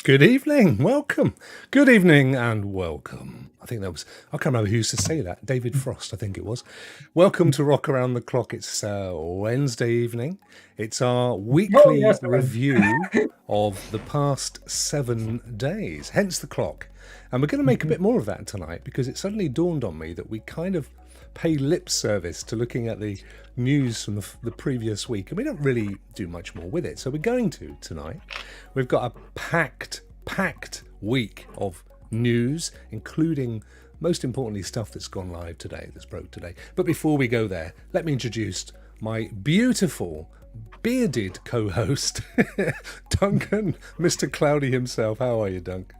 Good evening, welcome. Good evening and welcome. I think that was, I can't remember who used to say that. David Frost, I think it was. Welcome to Rock Around the Clock. It's Wednesday evening. It's our Oh, weekly yes, it is. review of the past 7 days, hence the clock. And we're going to make a bit more of that tonight because it suddenly dawned on me that we kind of pay lip service to looking at the news from the previous week, and we don't really do much more with it. So we're going to tonight. We've got a packed week of news, including, most importantly, stuff that's gone live today, that's broke today. But before we go there, let me introduce my beautiful bearded co-host, Duncan, Mr. Cloudy himself. How are you, Dunk?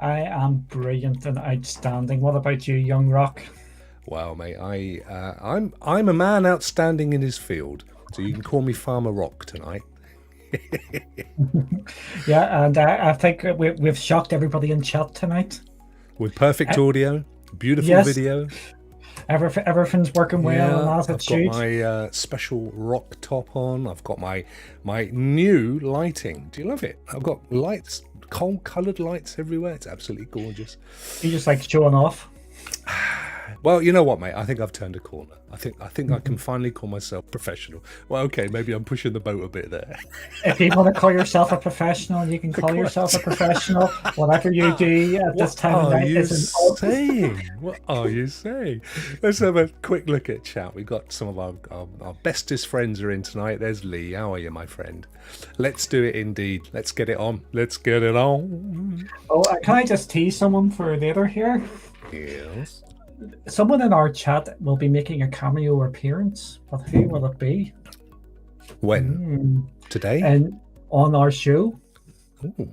I am brilliant and outstanding. What about you, young Rock? Wow, mate, I'm a man outstanding in his field, so you can call me Farmer Rock tonight. Yeah, and I think we've shocked everybody in chat tonight. With perfect audio, beautiful Yes, video. everything's working well and as it I've got should. my special rock top on. I've got my new lighting. Do you love it? I've got lights, coloured lights everywhere. It's absolutely gorgeous. You just like showing off. Well, you know what, mate? I think I've turned a corner. I think I can finally call myself professional. Well, okay, maybe I'm pushing the boat a bit there. If you want to call yourself a professional, you can call yourself a professional. Whatever you do at this time of night is an saying? What are you saying? Let's have a quick look at chat. We've got some of our bestest friends are in tonight. There's Lee. How are you, my friend? Let's do it indeed. Let's get it on. Let's get it on. Oh, can I just tease someone for later here? Yes. Someone in our chat will be making a cameo appearance, but who will it be? When? Today? And on our show. Ooh.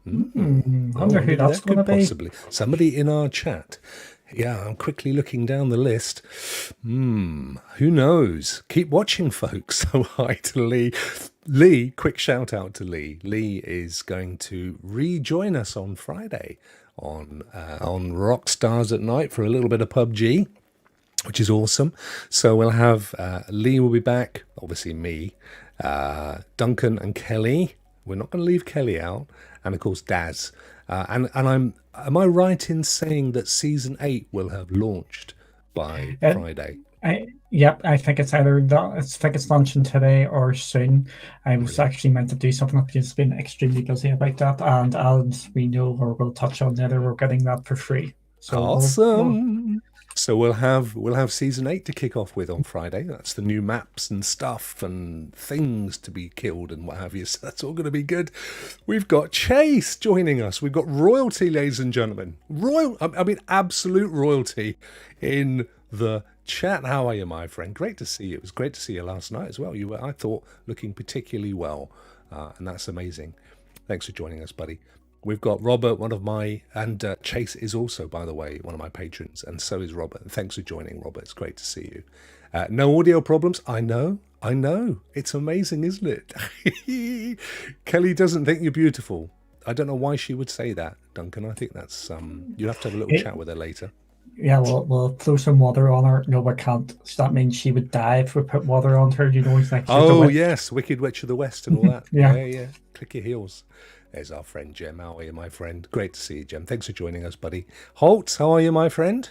Wonder who that's going to be. Possibly somebody in our chat. Yeah, I'm quickly looking down the list. Who knows? Keep watching, folks. So hi to Lee. Lee, quick shout out to Lee. Lee is going to rejoin us on Friday on Rock Stars at Night for a little bit of PUBG, which is awesome. So we'll have Lee will be back, obviously me, Duncan and Kelly. We're not going to leave Kelly out, and of course Daz. And am I right in saying that season 8 will have launched by Friday? Yep, I think it's either that. I think it's launching today or soon. I was actually meant to do something. I've just been extremely busy about that, and as we know, or we'll touch on later, we're getting that for free. So awesome. So we'll have season 8 to kick off with on Friday. That's the new maps and stuff and things to be killed and what have you. So that's all going to be good. We've got Chase joining us. We've got royalty, ladies and gentlemen. Absolute royalty in the chat. How are you, my friend? Great to see you. It was great to see you last night as well. You were, I thought, looking particularly well, and that's amazing. Thanks for joining us, buddy. We've got Robert, and Chase is also, by the way, one of my patrons, and so is Robert. And thanks for joining, Robert. It's great to see you. No audio problems. I know. It's amazing, isn't it? Kelly doesn't think you're beautiful. I don't know why she would say that, Duncan. I think that's you'll have to have a little chat with her later. Yeah, we'll throw some water on her. No, we can't. So that means she would die if we put water on her. You know, it's like yes, Wicked Witch of the West and all that. yeah. Click your heels. There's our friend Jem. How are you, my friend? Great to see you, Jem. Thanks for joining us, buddy. Holtz, how are you, my friend?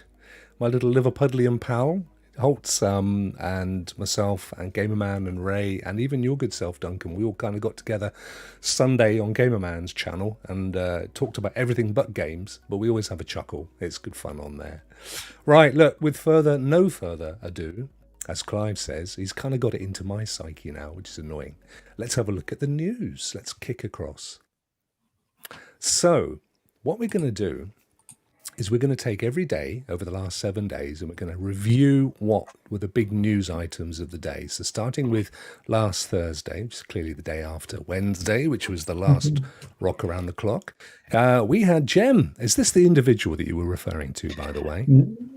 My little Liverpudlian pal. Holtz and myself and Gamerman and Ray and even your good self, Duncan. We all kind of got together Sunday on Gamerman's channel and talked about everything but games, but we always have a chuckle. It's good fun on there. Right, look, with no further ado, as Clive says, he's kind of got it into my psyche now, which is annoying. Let's have a look at the news. Let's kick across. So, what we're going to do is we're going to take every day over the last 7 days and we're going to review what were the big news items of the day. So starting with last Thursday, which is clearly the day after Wednesday, which was the last Rock Around the Clock, we had Jem. Is this the individual that you were referring to, by the way?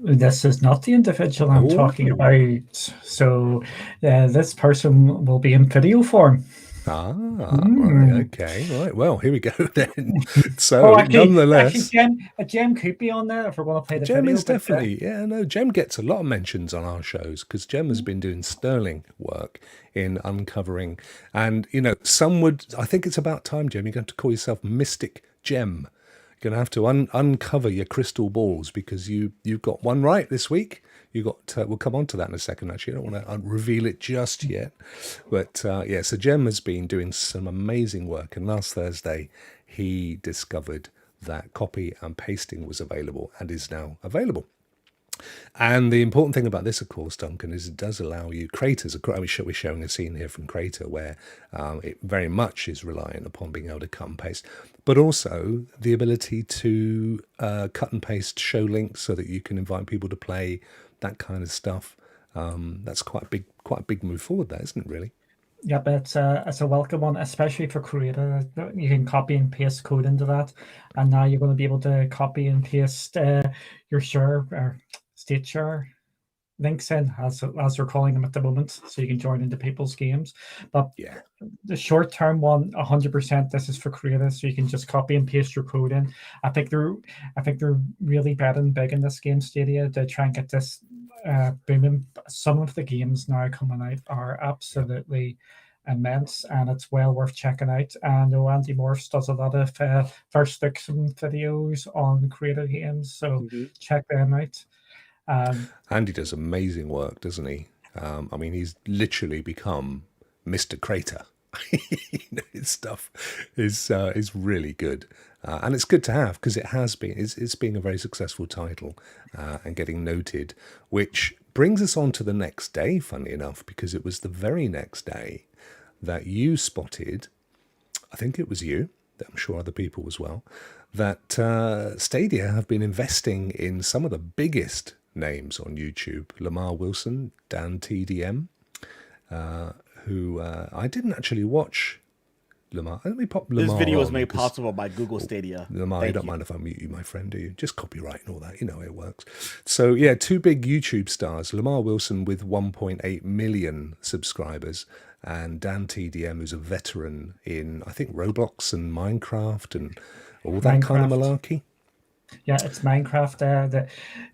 This is not the individual I'm talking about. So this person will be in video form. Right, okay, right. Well, here we go then. So, nonetheless, Jem could be on there if we're going to play the Jem video. Is definitely, Jem gets a lot of mentions on our shows because Jem has been doing sterling work in uncovering, and I think it's about time, Jem, you're going to call yourself Mystic Gem, you're going to have to uncover your crystal balls, because you've got one right this week. You got. We'll come on to that in a second. Actually, I don't want to reveal it just yet, but yeah. So Gem has been doing some amazing work, and last Thursday he discovered that copy and pasting was available and is now available. And the important thing about this, of course, Duncan, is it does allow you creators. We're showing a scene here from Creator where it very much is reliant upon being able to cut and paste, but also the ability to cut and paste show links so that you can invite people to play, that kind of stuff. That's quite a big move forward, there, isn't it? Really. Yeah, but it's a welcome one, especially for Creator. You can copy and paste code into that, and now you're going to be able to copy and paste your share or state share links in, as they're calling them at the moment, so you can join into people's games. But yeah, the short term one, 100%, this is for Creator, so you can just copy and paste your code in. I think they're really betting big in this game, Stadia, to try and get this booming. Some of the games now coming out are absolutely immense, and it's well worth checking out. And Andy Morse does a lot of first fiction videos on Creator games, so check them out. Andy does amazing work, doesn't he? I mean, he's literally become Mr. Crater. His stuff is really good, and it's good to have, because it has been it's been a very successful title and getting noted, which brings us on to the next day. Funnily enough, because it was the very next day that you spotted, I think it was you, I'm sure other people as well, that Stadia have been investing in some of the biggest names on YouTube. Lamar Wilson, Dan TDM, who I didn't actually watch. Lamar, let me pop Lamar. This video was made possible by Google Stadia. Lamar, you don't mind if I mute you, my friend, do you? Just copyright and all that, you know how it works. So yeah, two big YouTube stars, Lamar Wilson with 1.8 million subscribers, and Dan TDM, who's a veteran in, I think, Roblox and Minecraft and all that kind of malarkey. Yeah, it's Minecraft.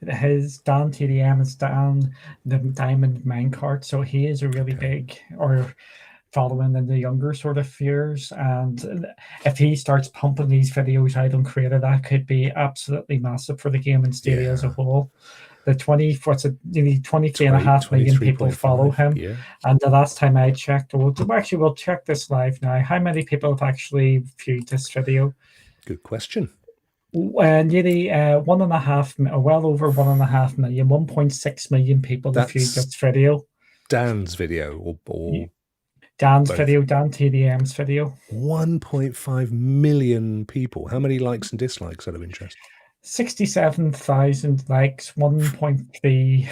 His Dan TDM is down the Diamond Minecart, so he is a really big, or following in the younger sort of years. And if he starts pumping these videos out on Creator, that could be absolutely massive for the game and Stadia as a whole. The 23.5 million people follow him. Yeah. And the last time I checked, we'll check this live now. How many people have actually viewed this video? Good question. Nearly 1.5, well over 1.5 million, 1.6 million people have viewed this video. Dan's video or Dan's video, Dan TDM's video. 1.5 million people. How many likes and dislikes out of interest? 67,000 likes, 1.3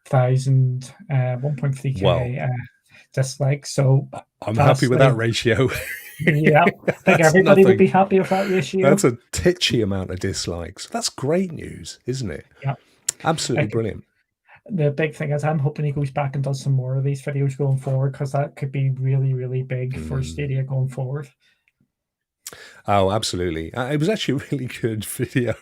thousand, 1.3k dislikes. So I'm happy with that ratio. Yeah, I think everybody would be happy with that ratio. That's a titchy amount of dislikes. That's great news, isn't it? Yeah, absolutely brilliant. The big thing is, I'm hoping he goes back and does some more of these videos going forward, because that could be really, really big for Stadia going forward. Oh, absolutely. It was actually a really good video.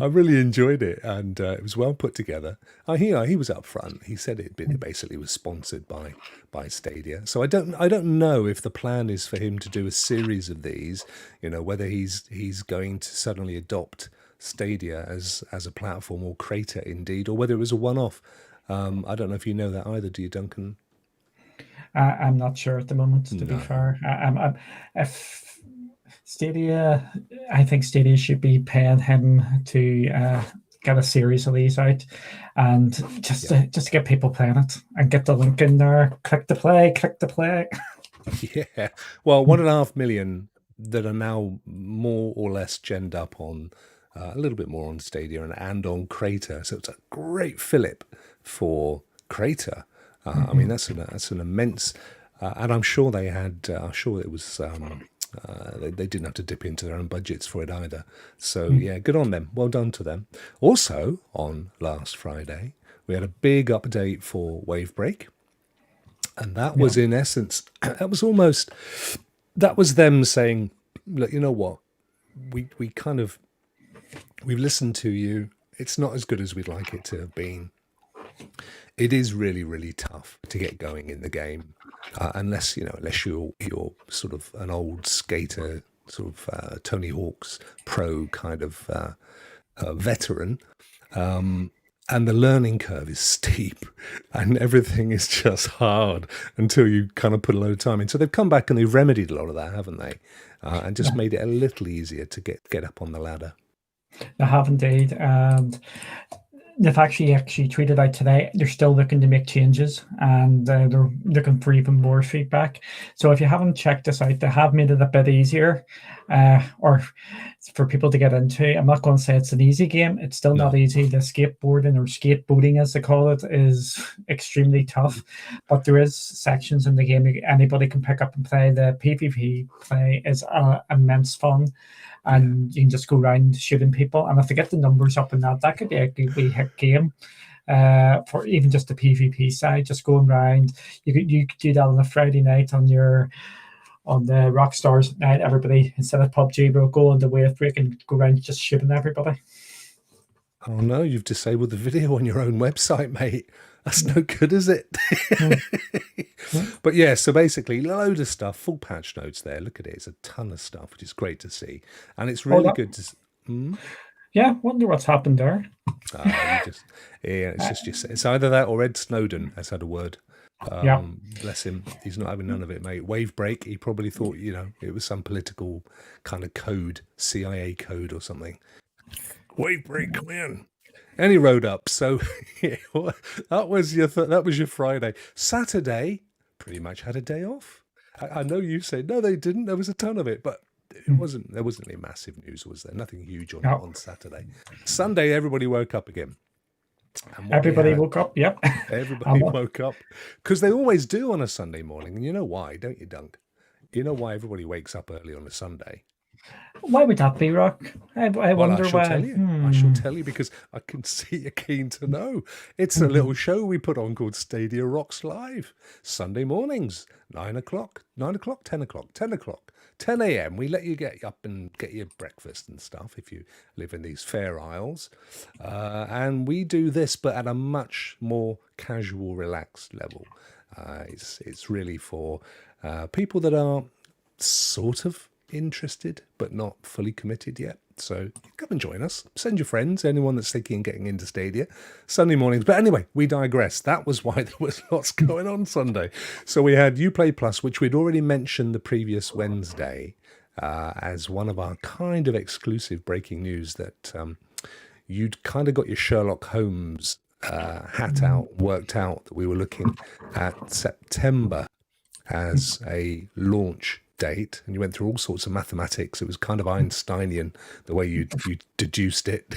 I really enjoyed it, and it was well put together. He was up front. He said it basically was sponsored by Stadia. So I don't know if the plan is for him to do a series of these, whether he's going to suddenly adopt Stadia as a platform, or Creator indeed, or whether it was a one-off. I don't know if you know that either, do you, Duncan? I'm not sure at the moment, to be fair. If Stadia, I think Stadia should be paying him to get a series of these out, and just to get people playing it, and get the link in there. Click to play. Yeah. Well, 1.5 million that are now more or less genned up on a little bit more on Stadia and on Creator. So it's a great fillip for Creator. I mean, that's an immense, and I'm sure they had. I'm sure it was. They didn't have to dip into their own budgets for it either. So yeah, good on them. Well done to them. Also, on last Friday, we had a big update for Wavebreak, and that was in essence, that was them saying, look, you know what, we've listened to you. It's not as good as we'd like it to have been. It is really, really tough to get going in the game, unless you're sort of an old skater sort of Tony Hawk's Pro kind of veteran. And the learning curve is steep and everything is just hard until you kind of put a load of time in. So they've come back and they've remedied a lot of that, haven't they? And just made it a little easier to get up on the ladder. They have indeed. And they've actually tweeted out today they're still looking to make changes, and they're looking for even more feedback. So if you haven't checked this out, they have made it a bit easier, or for people to get into. I'm not going to say it's an easy game. It's still not easy. The skateboarding, or skateboating as they call it, is extremely tough, but there is sections in the game anybody can pick up and play. The PvP play is immense fun. And you can just go around shooting people. And if they get the numbers up in that could be a good wee hit game for even just the PvP side. Just going around, you could do that on a Friday night on the Rockstars night. Everybody, instead of PUBG, will go on the Wavebreak and go around just shooting everybody. Oh no, you've disabled the video on your own website, mate. That's no good, is it? But yeah, so basically, load of stuff, full patch notes there. Look at it. It's a ton of stuff, which is great to see. And it's really good to see. Yeah, wonder what's happened there. It's either that or Ed Snowden has had a word. Bless him. He's not having none of it, mate. Wavebreak, he probably thought, it was some political kind of code, CIA code or something. Wavebreak, come in. And he rode up. So that was your Friday. Saturday, pretty much had a day off. I know you said no, they didn't. There was a ton of it, but there wasn't any massive news, was there? Nothing huge on Saturday. Sunday, everybody woke up again. Everybody woke up. Yep. Everybody woke up because they always do on a Sunday morning, and you know why, don't you, Dunk? You know why everybody wakes up early on a Sunday? Why would that be, Rokk? I wonder why. I shall tell you because I can see you're keen to know. It's a little show we put on called Stadia Rocks Live. Sunday mornings, 9 o'clock, 10 o'clock, 10 a.m. We let you get up and get your breakfast and stuff if you live in these fair isles. And we do this, but at a much more casual, relaxed level. It's really for people that are sort of interested but not fully committed yet. So come and join us. Send your friends, anyone that's thinking of getting into Stadia. Sunday mornings. But anyway, we digress. That was why there was lots going on Sunday. So we had Uplay Plus, which we'd already mentioned the previous Wednesday as one of our kind of exclusive breaking news that you'd kind of got your Sherlock Holmes hat out, worked out that we were looking at September as a launch date, and you went through all sorts of mathematics. It was kind of Einsteinian the way you deduced it.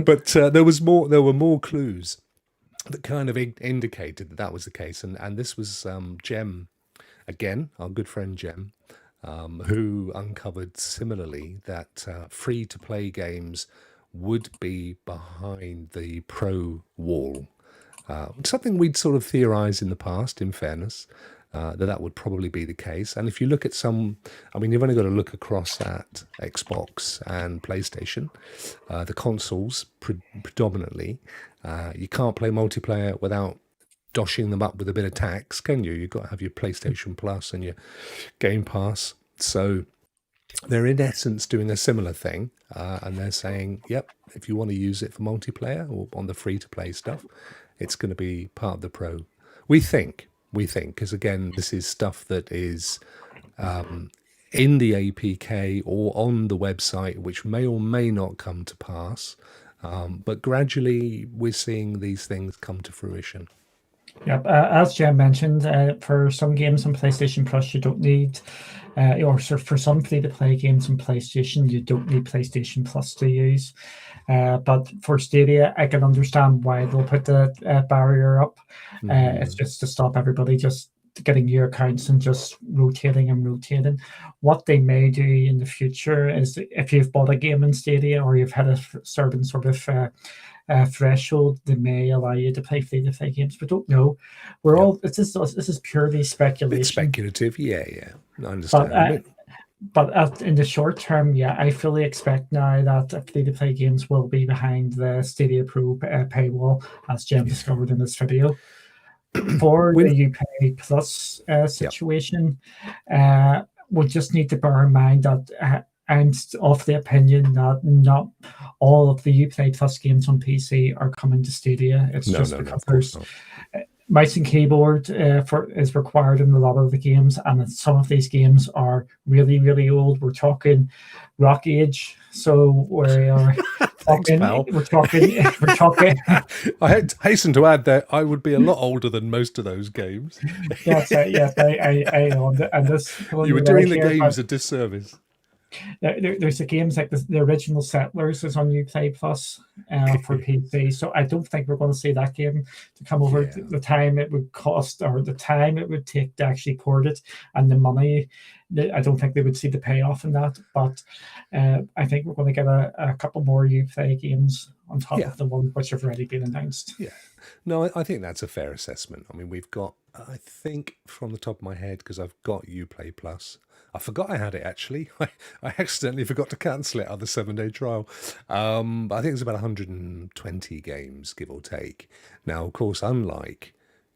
But there were more clues that kind of indicated that was the case, and this was Jem again, our good friend Jem, who uncovered similarly that free-to-play games would be behind the pro wall. Something we'd sort of theorized in the past, in fairness, that would probably be the case. And if you look at you've only got to look across at Xbox and PlayStation, the consoles predominantly. You can't play multiplayer without doshing them up with a bit of tax, can you? You've got to have your PlayStation Plus and your Game Pass. So they're in essence doing a similar thing, and they're saying, yep, if you want to use it for multiplayer or on the free-to-play stuff, it's going to be part of the pro. We think, because again, this is stuff that is in the APK or on the website, which may or may not come to pass. But gradually, we're seeing these things come to fruition. Yep, as Jem mentioned, for some games on PlayStation Plus, you don't need, or for some free-to-play games on PlayStation, you don't need PlayStation Plus to use. But for Stadia, I can understand why they'll put the barrier up. It's just to stop everybody just getting new accounts and just rotating. What they may do in the future is if you've bought a game in Stadia or you've had a certain sort of threshold, they may allow you to play free-to-play games. We don't know. This is purely speculation. It's speculative, yeah. I understand. But in the short term, I fully expect now that free-to-play games will be behind the Stadia Pro paywall, as Jem discovered in this video. For the Uplay Plus situation. We just need to bear in mind that I'm of the opinion that not all of the Uplay Plus games on PC are coming to Stadia. It's because there's mouse and keyboard is required in a lot of the games, and some of these games are really, really old. We're talking Rock Age, so we are talking. We're talking. I hasten to add that I would be a lot older than most of those games. Yes, I know. And this you were doing the games a disservice. There's the games like the original Settlers is on Uplay Plus for PC, so I don't think we're going to see that game to come over. The time it would cost, or the time it would take to actually port it, and the money, I don't think they would see the payoff in that. But I think we're going to get a couple more Uplay games on top of the ones which have already been announced. Yeah, no, I think that's a fair assessment. I mean, we've got, I think from the top of my head, because I've got Uplay Plus. I forgot I had it, actually. I accidentally forgot to cancel it on the 7-day trial. But I think it's about 120 games, give or take. Now, of course, unlike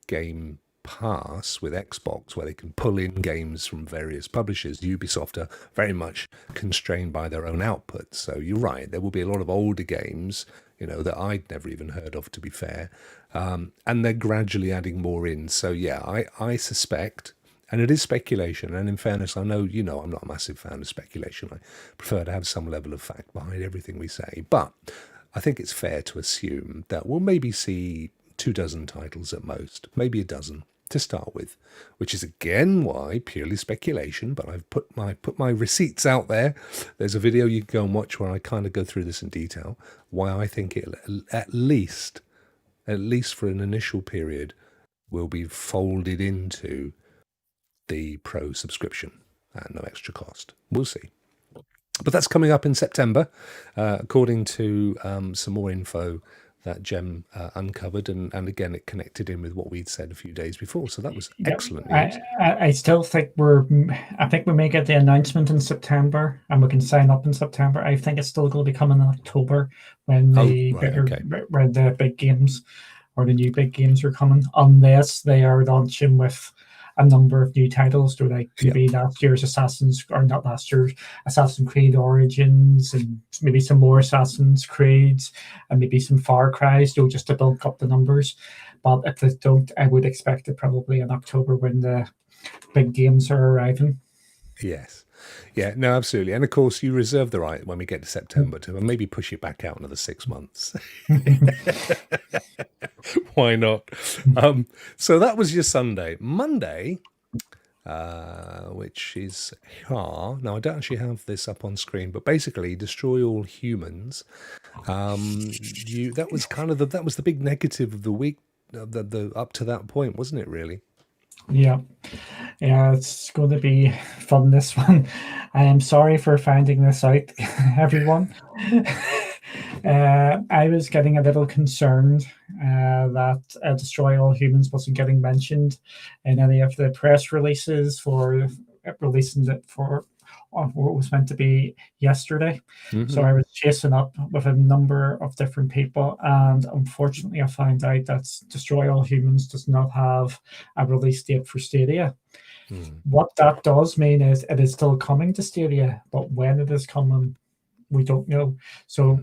Game Pass with Xbox, where they can pull in games from various publishers, Ubisoft are very much constrained by their own output. So you're right, there will be a lot of older games, that I'd never even heard of, to be fair. And they're gradually adding more in. So, yeah, I suspect... And it is speculation, and in fairness, I know I'm not a massive fan of speculation. I prefer to have some level of fact behind everything we say. But I think it's fair to assume that we'll maybe see 24 titles at most, maybe a dozen to start with, which is again why purely speculation. But I've put my receipts out there. There's a video you can go and watch where I kind of go through this in detail. Why I think it at least for an initial period will be folded into the Pro subscription at no extra cost. We'll see. But that's coming up in September, according to some more info that Jem uncovered. And again, it connected in with what we'd said a few days before. So that was excellent news. I still think I think we may get the announcement in September and we can sign up in September. I think it's still going to be coming in October when when the big games or the new big games are coming, unless they are launching with a number of new titles. So like maybe last year's Assassin's Creed Origins, and maybe some more Assassin's Creeds, and maybe some Far Cry's, just to bulk up the numbers. But if they don't, I would expect it probably in October when the big games are arriving. Yes. Yeah, no, absolutely. And of course, you reserve the right when we get to September to maybe push it back out another 6 months. Why not? So that was your Sunday. Monday, which is now I don't actually have this up on screen, but basically Destroy All Humans. That was kind of that was the big negative of the week, the up to that point, wasn't it? Really? Yeah, it's going to be fun, this one. I am sorry for finding this out, everyone. I was getting a little concerned that Destroy All Humans wasn't getting mentioned in any of the press releases for releasing it for what was meant to be yesterday. Mm-hmm. So I was chasing up with a number of different people, and unfortunately I found out that Destroy All Humans does not have a release date for Stadia. What that does mean is it is still coming to Stadia, but when it is coming, we don't know. So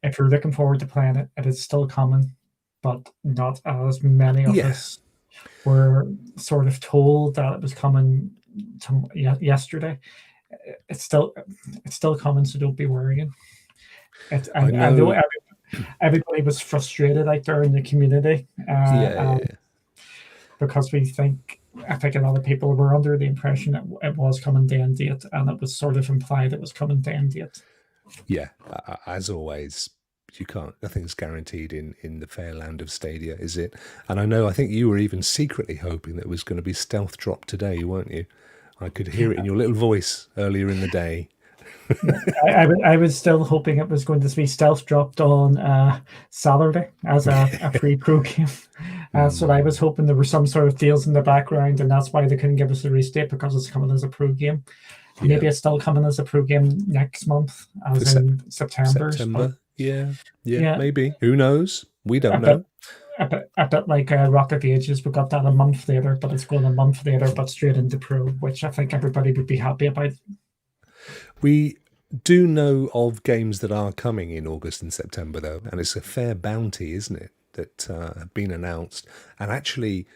if you're looking forward to playing it, it is still coming, but not as many of us were sort of told that it was coming yesterday. It's still coming, so don't be worrying. I know everybody was frustrated out there in the community, because I think a lot of people were under the impression that it was coming to end date, and it was sort of implied it was coming to end date. Yeah, as always, nothing's guaranteed in the fair land of Stadia, is it? And I think you were even secretly hoping that it was going to be stealth drop today, weren't you? I could hear it in your little voice earlier in the day. I was still hoping it was going to be stealth dropped on Saturday as a free pro game. So I was hoping there were some sort of deals in the background, and that's why they couldn't give us a release date, because it's coming as a pro game. Maybe it's still coming as a pro game next month, as in September. Yeah, maybe. Who knows? We don't know. a bit like Rock of Ages. We got that a month later, but it's going a month later, but straight into Pro, which I think everybody would be happy about. We do know of games that are coming in August and September, though, and it's a fair bounty, isn't it, that have been announced. And actually,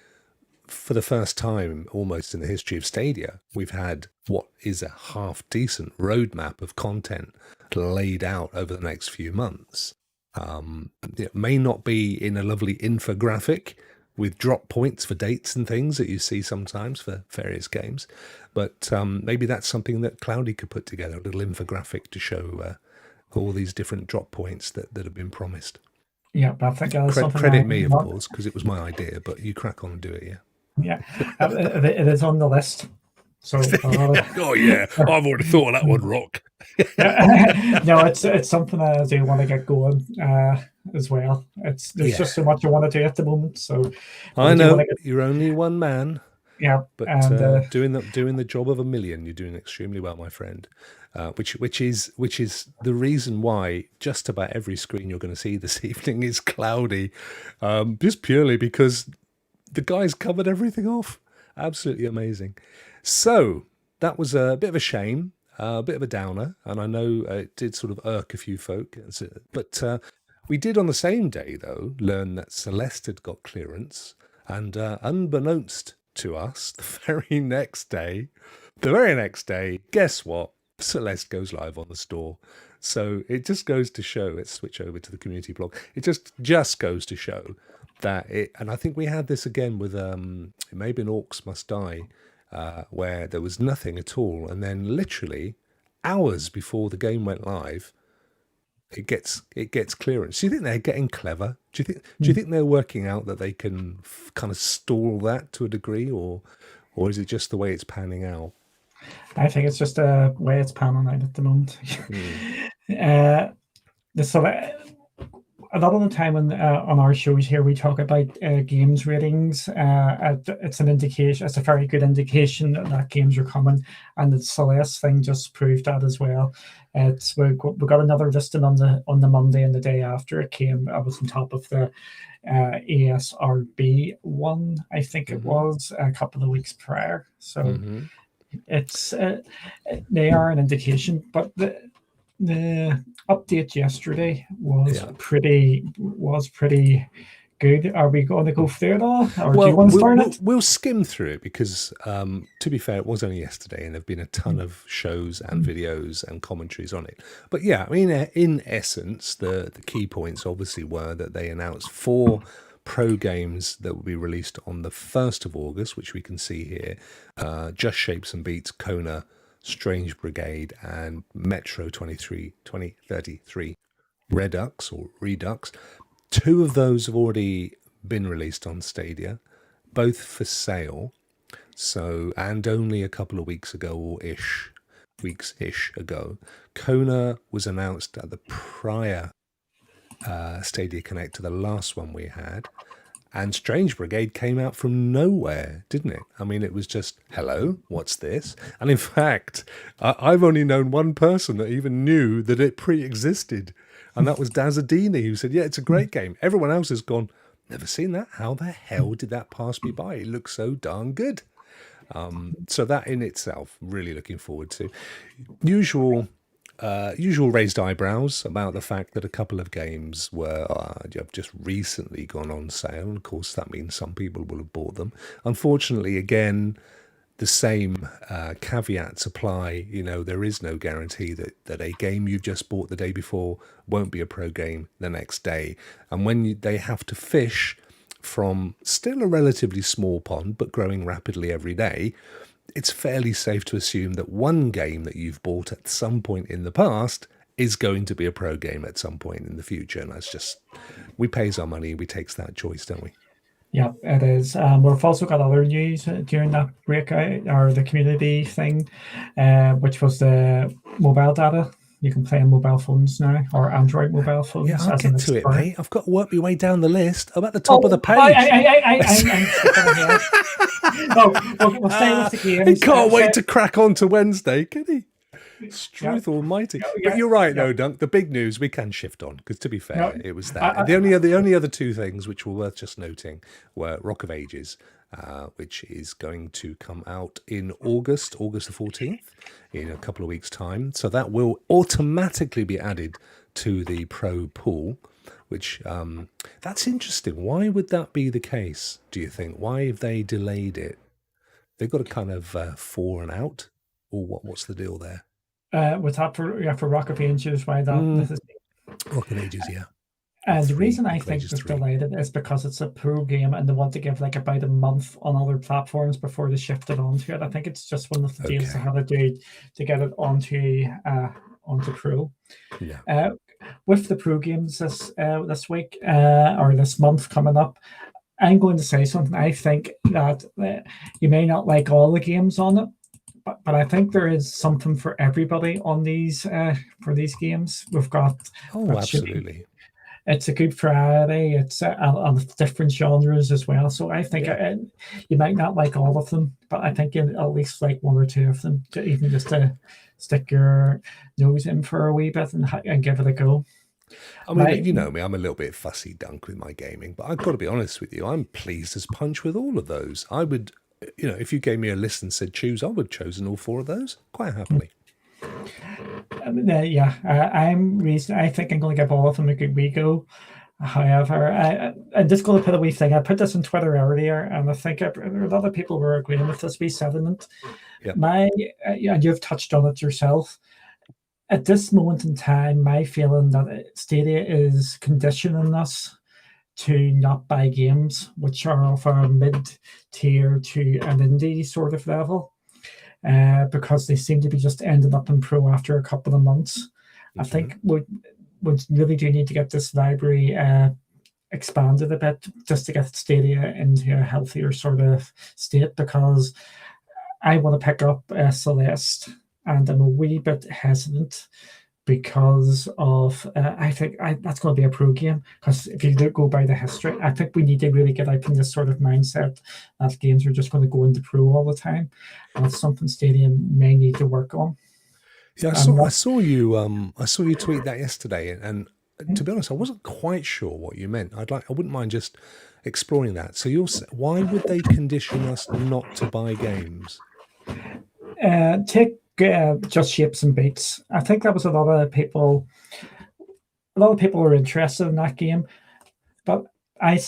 for the first time almost in the history of Stadia, we've had what is a half-decent roadmap of content laid out over the next few months. It may not be in a lovely infographic with drop points for dates and things that you see sometimes for various games, but maybe that's something that Cloudy could put together, a little infographic to show all these different drop points that have been promised. Yeah, but I think credit me, of course, because it was my idea, but you crack on and do it, yeah. Yeah, it is on the list. So, oh yeah, I've already thought of that one, Rokk. No, it's something I do want to get going as well. There's just so much I want to do at the moment. So I know you're only one man. Yeah, but doing the job of a million, you're doing extremely well, my friend. Which is the reason why just about every screen you're going to see this evening is Cloudy, just purely because the guy's covered everything off. Absolutely amazing. So that was a bit of a shame, a bit of a downer, and I know it did sort of irk a few folk. But we did on the same day, though, learn that Celeste had got clearance, and unbeknownst to us, the very next day, guess what? Celeste goes live on the store. So it just goes to show, let's switch over to the community blog. It just goes to show that and I think we had this again with it may have been Orcs Must Die, where there was nothing at all, and then literally hours before the game went live, it gets clearance. Do you think they're getting clever? Do you think they're working out that they can kind of stall that to a degree, or is it just the way it's panning out? I think it's just the way it's panning out at the moment. A lot of the time on our shows here, we talk about games ratings. It's an indication. It's a very good indication that games are coming, and the Celeste thing just proved that as well. We got another listing on the Monday, and the day after it came, I was on top of the ASRB one. I think it was a couple of weeks prior. So it's they are an indication, but the update yesterday was pretty good. Are we going to go through it all, or do you want to start it? We'll skim through it because, to be fair, it was only yesterday, and there've been a ton of shows and videos and commentaries on it. But yeah, I mean, in essence, the key points obviously were that they announced 4 pro games that will be released on the 1st of August, which we can see here: Just Shapes and Beats, Kona, Strange Brigade, and Metro 2033 Redux or Redux. 2 of those have already been released on Stadia, both for sale. So, and only a couple of weeks ago ago. Kona was announced at the prior Stadia Connect to the last one we had. And Strange Brigade came out from nowhere, didn't it? I mean, it was just, hello, what's this? And in fact, I've only known one person that even knew that it pre-existed. And that was Dazadini, who said, yeah, it's a great game. Everyone else has gone, never seen that. How the hell did that pass me by? It looks so darn good. So that in itself, really looking forward to. Usual raised eyebrows about the fact that a couple of games have just recently gone on sale. And of course, that means some people will have bought them. Unfortunately, again, the same caveats apply. You know, there is no guarantee that a game you've just bought the day before won't be a pro game the next day. And when they have to fish from still a relatively small pond, but growing rapidly every day, it's fairly safe to assume that one game that you've bought at some point in the past is going to be a pro game at some point in the future. And that's just, we pays our money, we takes that choice, don't we? Yeah, it is. We've also got other news during that breakout, or the community thing, which was the mobile data. You can play on mobile phones now, or Android mobile phones. Yeah, I'll get to it, mate. I've got to work my way down the list. I'm at the top of the page. We'll stay with the games. He can't wait to crack on to Wednesday, can he? Struth almighty. But you're right, though, Dunk. The big news, we can shift on, because to be fair, it was that. The only other two things which were worth just noting were Rock of Ages, which is going to come out in August the 14th, in a couple of weeks' time. So that will automatically be added to the Pro pool, which that's interesting. Why would that be the case, do you think? Why have they delayed it? They've got a kind of for and out, or what's the deal there? With that for Rokk of Ages, why that? This is Rokk and Ages, yeah. And the reason I think it's delayed is because it's a pro game and they want to give like about a month on other platforms before they shift it onto it. I think it's just one of the deals they have to do to get it onto pro. Yeah. With the pro games this week or this month coming up, I'm going to say something. I think that you may not like all the games on it, but I think there is something for everybody on these for these games. We've got absolutely. It's a Good Friday. It's on different genres as well. So I think you might not like all of them, but I think you at least like one or two of them, even just to stick your nose in for a wee bit and give it a go. I mean, you know me, I'm a little bit fussy Dunk with my gaming, but I've got to be honest with you, I'm pleased as punch with all of those. I would, if you gave me a list and said choose, I would have chosen all four of those quite happily. I think I'm going to give all of them a good wee go. However, I'm just going to put a wee thing. I put this on Twitter earlier, and I think a lot of people were agreeing with this wee sentiment. And you've touched on it yourself. At this moment in time, my feeling that Stadia is conditioning us to not buy games which are of a mid-tier to an indie sort of level. Because they seem to be just ending up in pro after a couple of months. I think we really do need to get this library expanded a bit just to get Stadia into a healthier sort of state, because I want to pick up Celeste and I'm a wee bit hesitant because of I think that's going to be a pro game, because if you do go by the history, I think we need to really get out from this sort of mindset that games are just going to go into pro all the time, and that's something Stadia may need to work on. Yeah, I saw you tweet that yesterday, and to be honest, I wasn't quite sure what you meant. I wouldn't mind just exploring that. So why would they condition us not to buy games? Take Just Shapes and Beats. I think that was a lot of people were interested in that game, but I was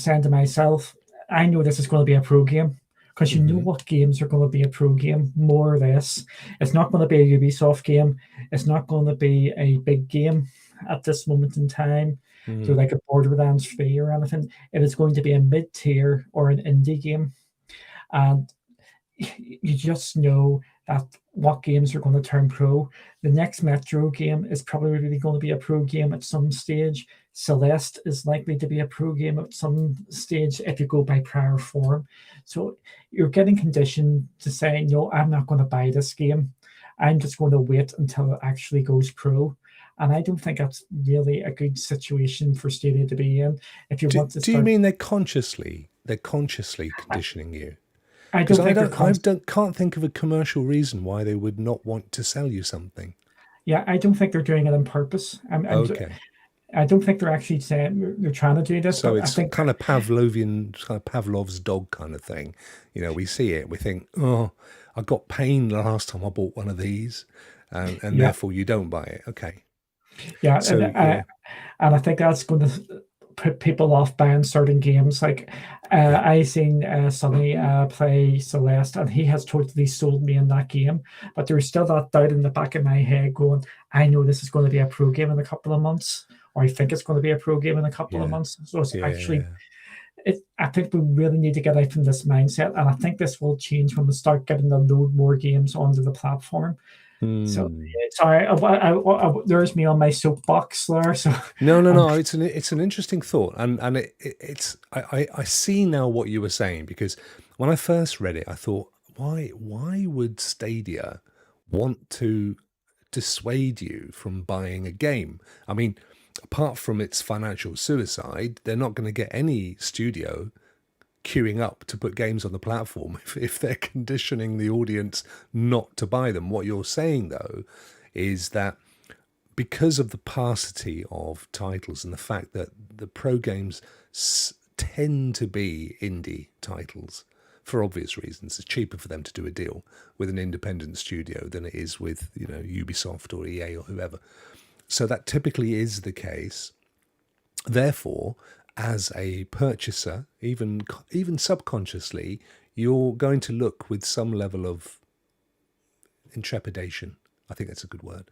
saying to myself, I know this is going to be a pro game, because you know what games are going to be a pro game, more or less. It's not going to be a Ubisoft game. It's not going to be a big game at this moment in time, so like a Borderlands 3 or anything. It is going to be a mid-tier or an indie game, and you just know that what games are going to turn pro. The next Metro game is probably really going to be a pro game at some stage. Celeste is likely to be a pro game at some stage if you go by prior form. So you're getting conditioned to say, no, I'm not going to buy this game. I'm just going to wait until it actually goes pro. And I don't think that's really a good situation for Stadia to be in. If you want to do you mean they're consciously conditioning you? I can't think of a commercial reason why they would not want to sell you something. Yeah, I don't think they're doing it on purpose. Okay. I don't think they're actually saying they're trying to do this. So it's kind of Pavlov's dog kind of thing. We see it, we think, oh, I got pain the last time I bought one of these, and therefore you don't buy it. Okay. Yeah, and I think that's going to put people off buying certain games. Like I seen Sonny play Celeste, and he has totally sold me in that game, but there's still that doubt in the back of my head going, I know this is going to be a pro game in a couple of months, or I think it's going to be a pro game in a couple of months. So it's I think we really need to get out from this mindset, and I think this will change when we start getting to load more games onto the platform. So sorry, there's me on my soapbox there. So no, it's an interesting thought, and I see now what you were saying, because when I first read it, I thought, why would Stadia want to dissuade you from buying a game? I mean, apart from its financial suicide, they're not going to get any studio queuing up to put games on the platform if they're conditioning the audience not to buy them. What you're saying, though, is that because of the paucity of titles and the fact that the pro games tend to be indie titles, for obvious reasons, it's cheaper for them to do a deal with an independent studio than it is with, you know, Ubisoft or EA or whoever. So that typically is the case. Therefore, as a purchaser, even subconsciously, you're going to look with some level of intrepidation, I think that's a good word,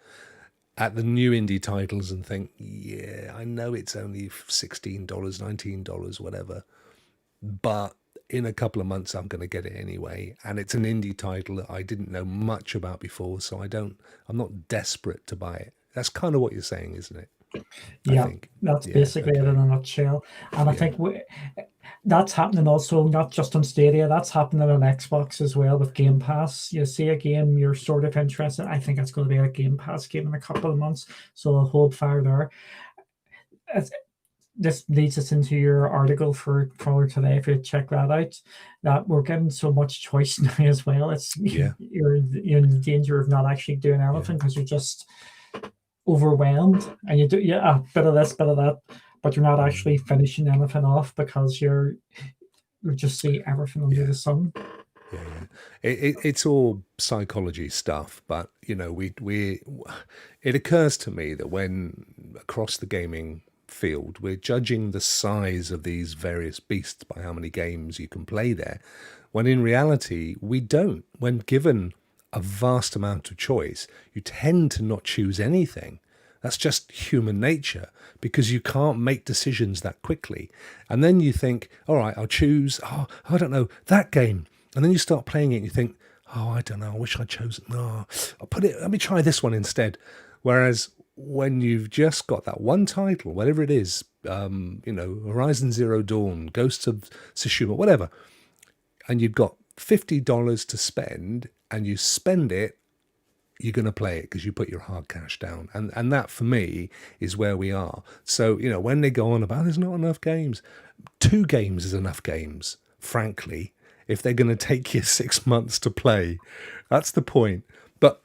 at the new indie titles and think, yeah, I know it's only $16, $19, whatever, but in a couple of months I'm going to get it anyway, and it's an indie title that I didn't know much about before, so I'm not desperate to buy it. That's kind of what you're saying, isn't it? Yeah, that's basically it in a nutshell. And I think that's happening also not just on Stadia, that's happening on Xbox as well with Game Pass. You see a game you're sort of interested, I think it's going to be a Game Pass game in a couple of months, so I'll hold fire there. This leads us into your article for today, if you check that out, that we're getting so much choice now as well. It's you're in the danger of not actually doing anything because you're just overwhelmed, and you do a bit of this, bit of that, but you're not actually finishing anything off because you just see everything under the sun. It's all psychology stuff, but you know, it occurs to me that when across the gaming field we're judging the size of these various beasts by how many games you can play there, when in reality we don't. When given a vast amount of choice, you tend to not choose anything. That's just human nature, because you can't make decisions that quickly. And then you think, all right, I'll choose, I don't know, that game. And then you start playing it and you think, I don't know, I wish I'd chosen, let me try this one instead. Whereas when you've just got that one title, whatever it is, Horizon Zero Dawn, Ghosts of Tsushima, whatever, and you've got $50 to spend, and you spend it, you're going to play it because you put your hard cash down. And that, for me, is where we are. So, you know, when they go on about there's not enough games, 2 games is enough games, frankly, if they're going to take you 6 months to play. That's the point. But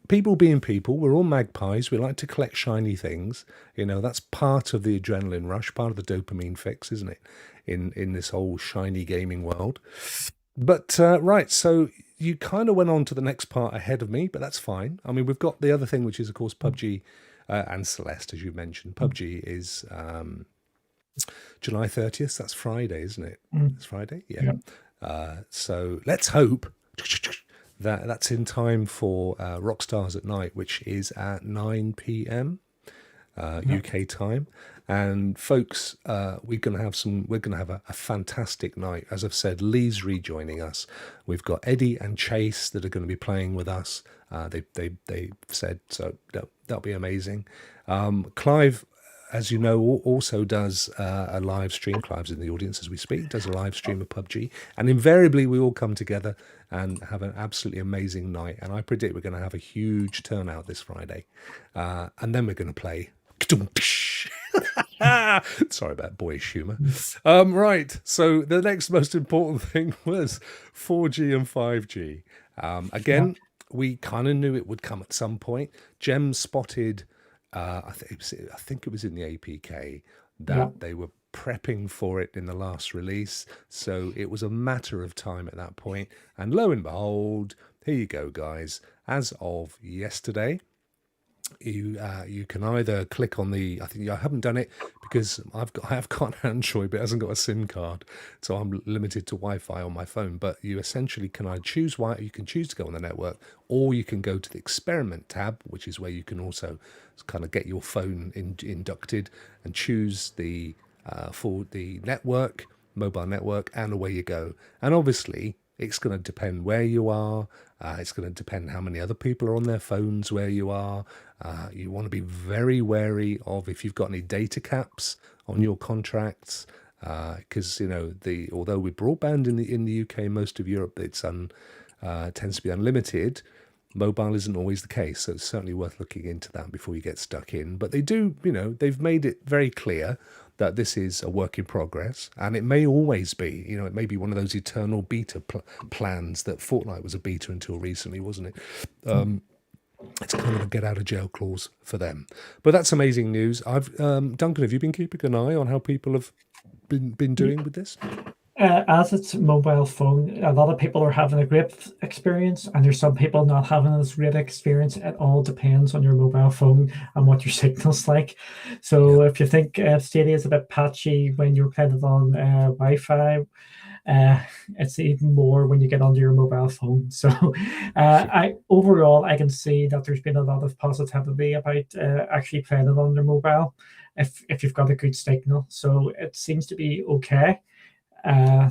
people being people, we're all magpies. We like to collect shiny things. You know, that's part of the adrenaline rush, part of the dopamine fix, isn't it, in this whole shiny gaming world. But, right, so you kind of went on to the next part ahead of me, but that's fine. I mean, we've got the other thing, which is, of course, PUBG and Celeste, as you mentioned. PUBG is July 30th. That's Friday, isn't it? It's Friday? Yeah. So let's hope that that's in time for Rockstars at Night, which is at 9 p.m. UK time. And folks, we're going to have a fantastic night. As I've said, Lee's rejoining us. We've got Eddie and Chase that are going to be playing with us. They said, so that'll be amazing. Clive, as you know, also does a live stream. Clive's in the audience as we speak, does a live stream of PUBG. And invariably, we all come together and have an absolutely amazing night. And I predict we're going to have a huge turnout this Friday. And then we're going to play. Sorry about boyish humour. Right, so the next most important thing was 4G and 5G. Again, we kind of knew it would come at some point. Jem spotted, I think it was in the APK, that they were prepping for it in the last release. So it was a matter of time at that point. And lo and behold, here you go, guys. As of yesterday, you can either click on the, I think I haven't done it because I have got an Android, but it hasn't got a SIM card, so I'm limited to Wi-Fi on my phone. But you essentially can either choose you can choose to go on the network, or you can go to the experiment tab, which is where you can also kind of get your phone inducted and choose the for the network, mobile network, and away you go. And obviously, it's going to depend where you are. It's going to depend how many other people are on their phones where you are. You want to be very wary of if you've got any data caps on your contracts, because although with broadband in the UK, most of Europe, it's tends to be unlimited. mobile isn't always the case. So it's certainly worth looking into that before you get stuck in. But they do, they've made it very clear that this is a work in progress, and it may always be. It may be one of those eternal beta plans that Fortnite was a beta until recently, wasn't it? It's kind of a get out of jail clause for them. But that's amazing news. Duncan, have you been keeping an eye on how people have been doing with this? As it's mobile phone, a lot of people are having a great experience, and there's some people not having as great experience. It all depends on your mobile phone and what your signal's like. So if you think Stadia is a bit patchy when you're playing it on Wi-Fi, it's even more when you get onto your mobile phone. So overall, I can see that there's been a lot of positivity about actually playing it on your mobile if you've got a good signal. So it seems to be okay.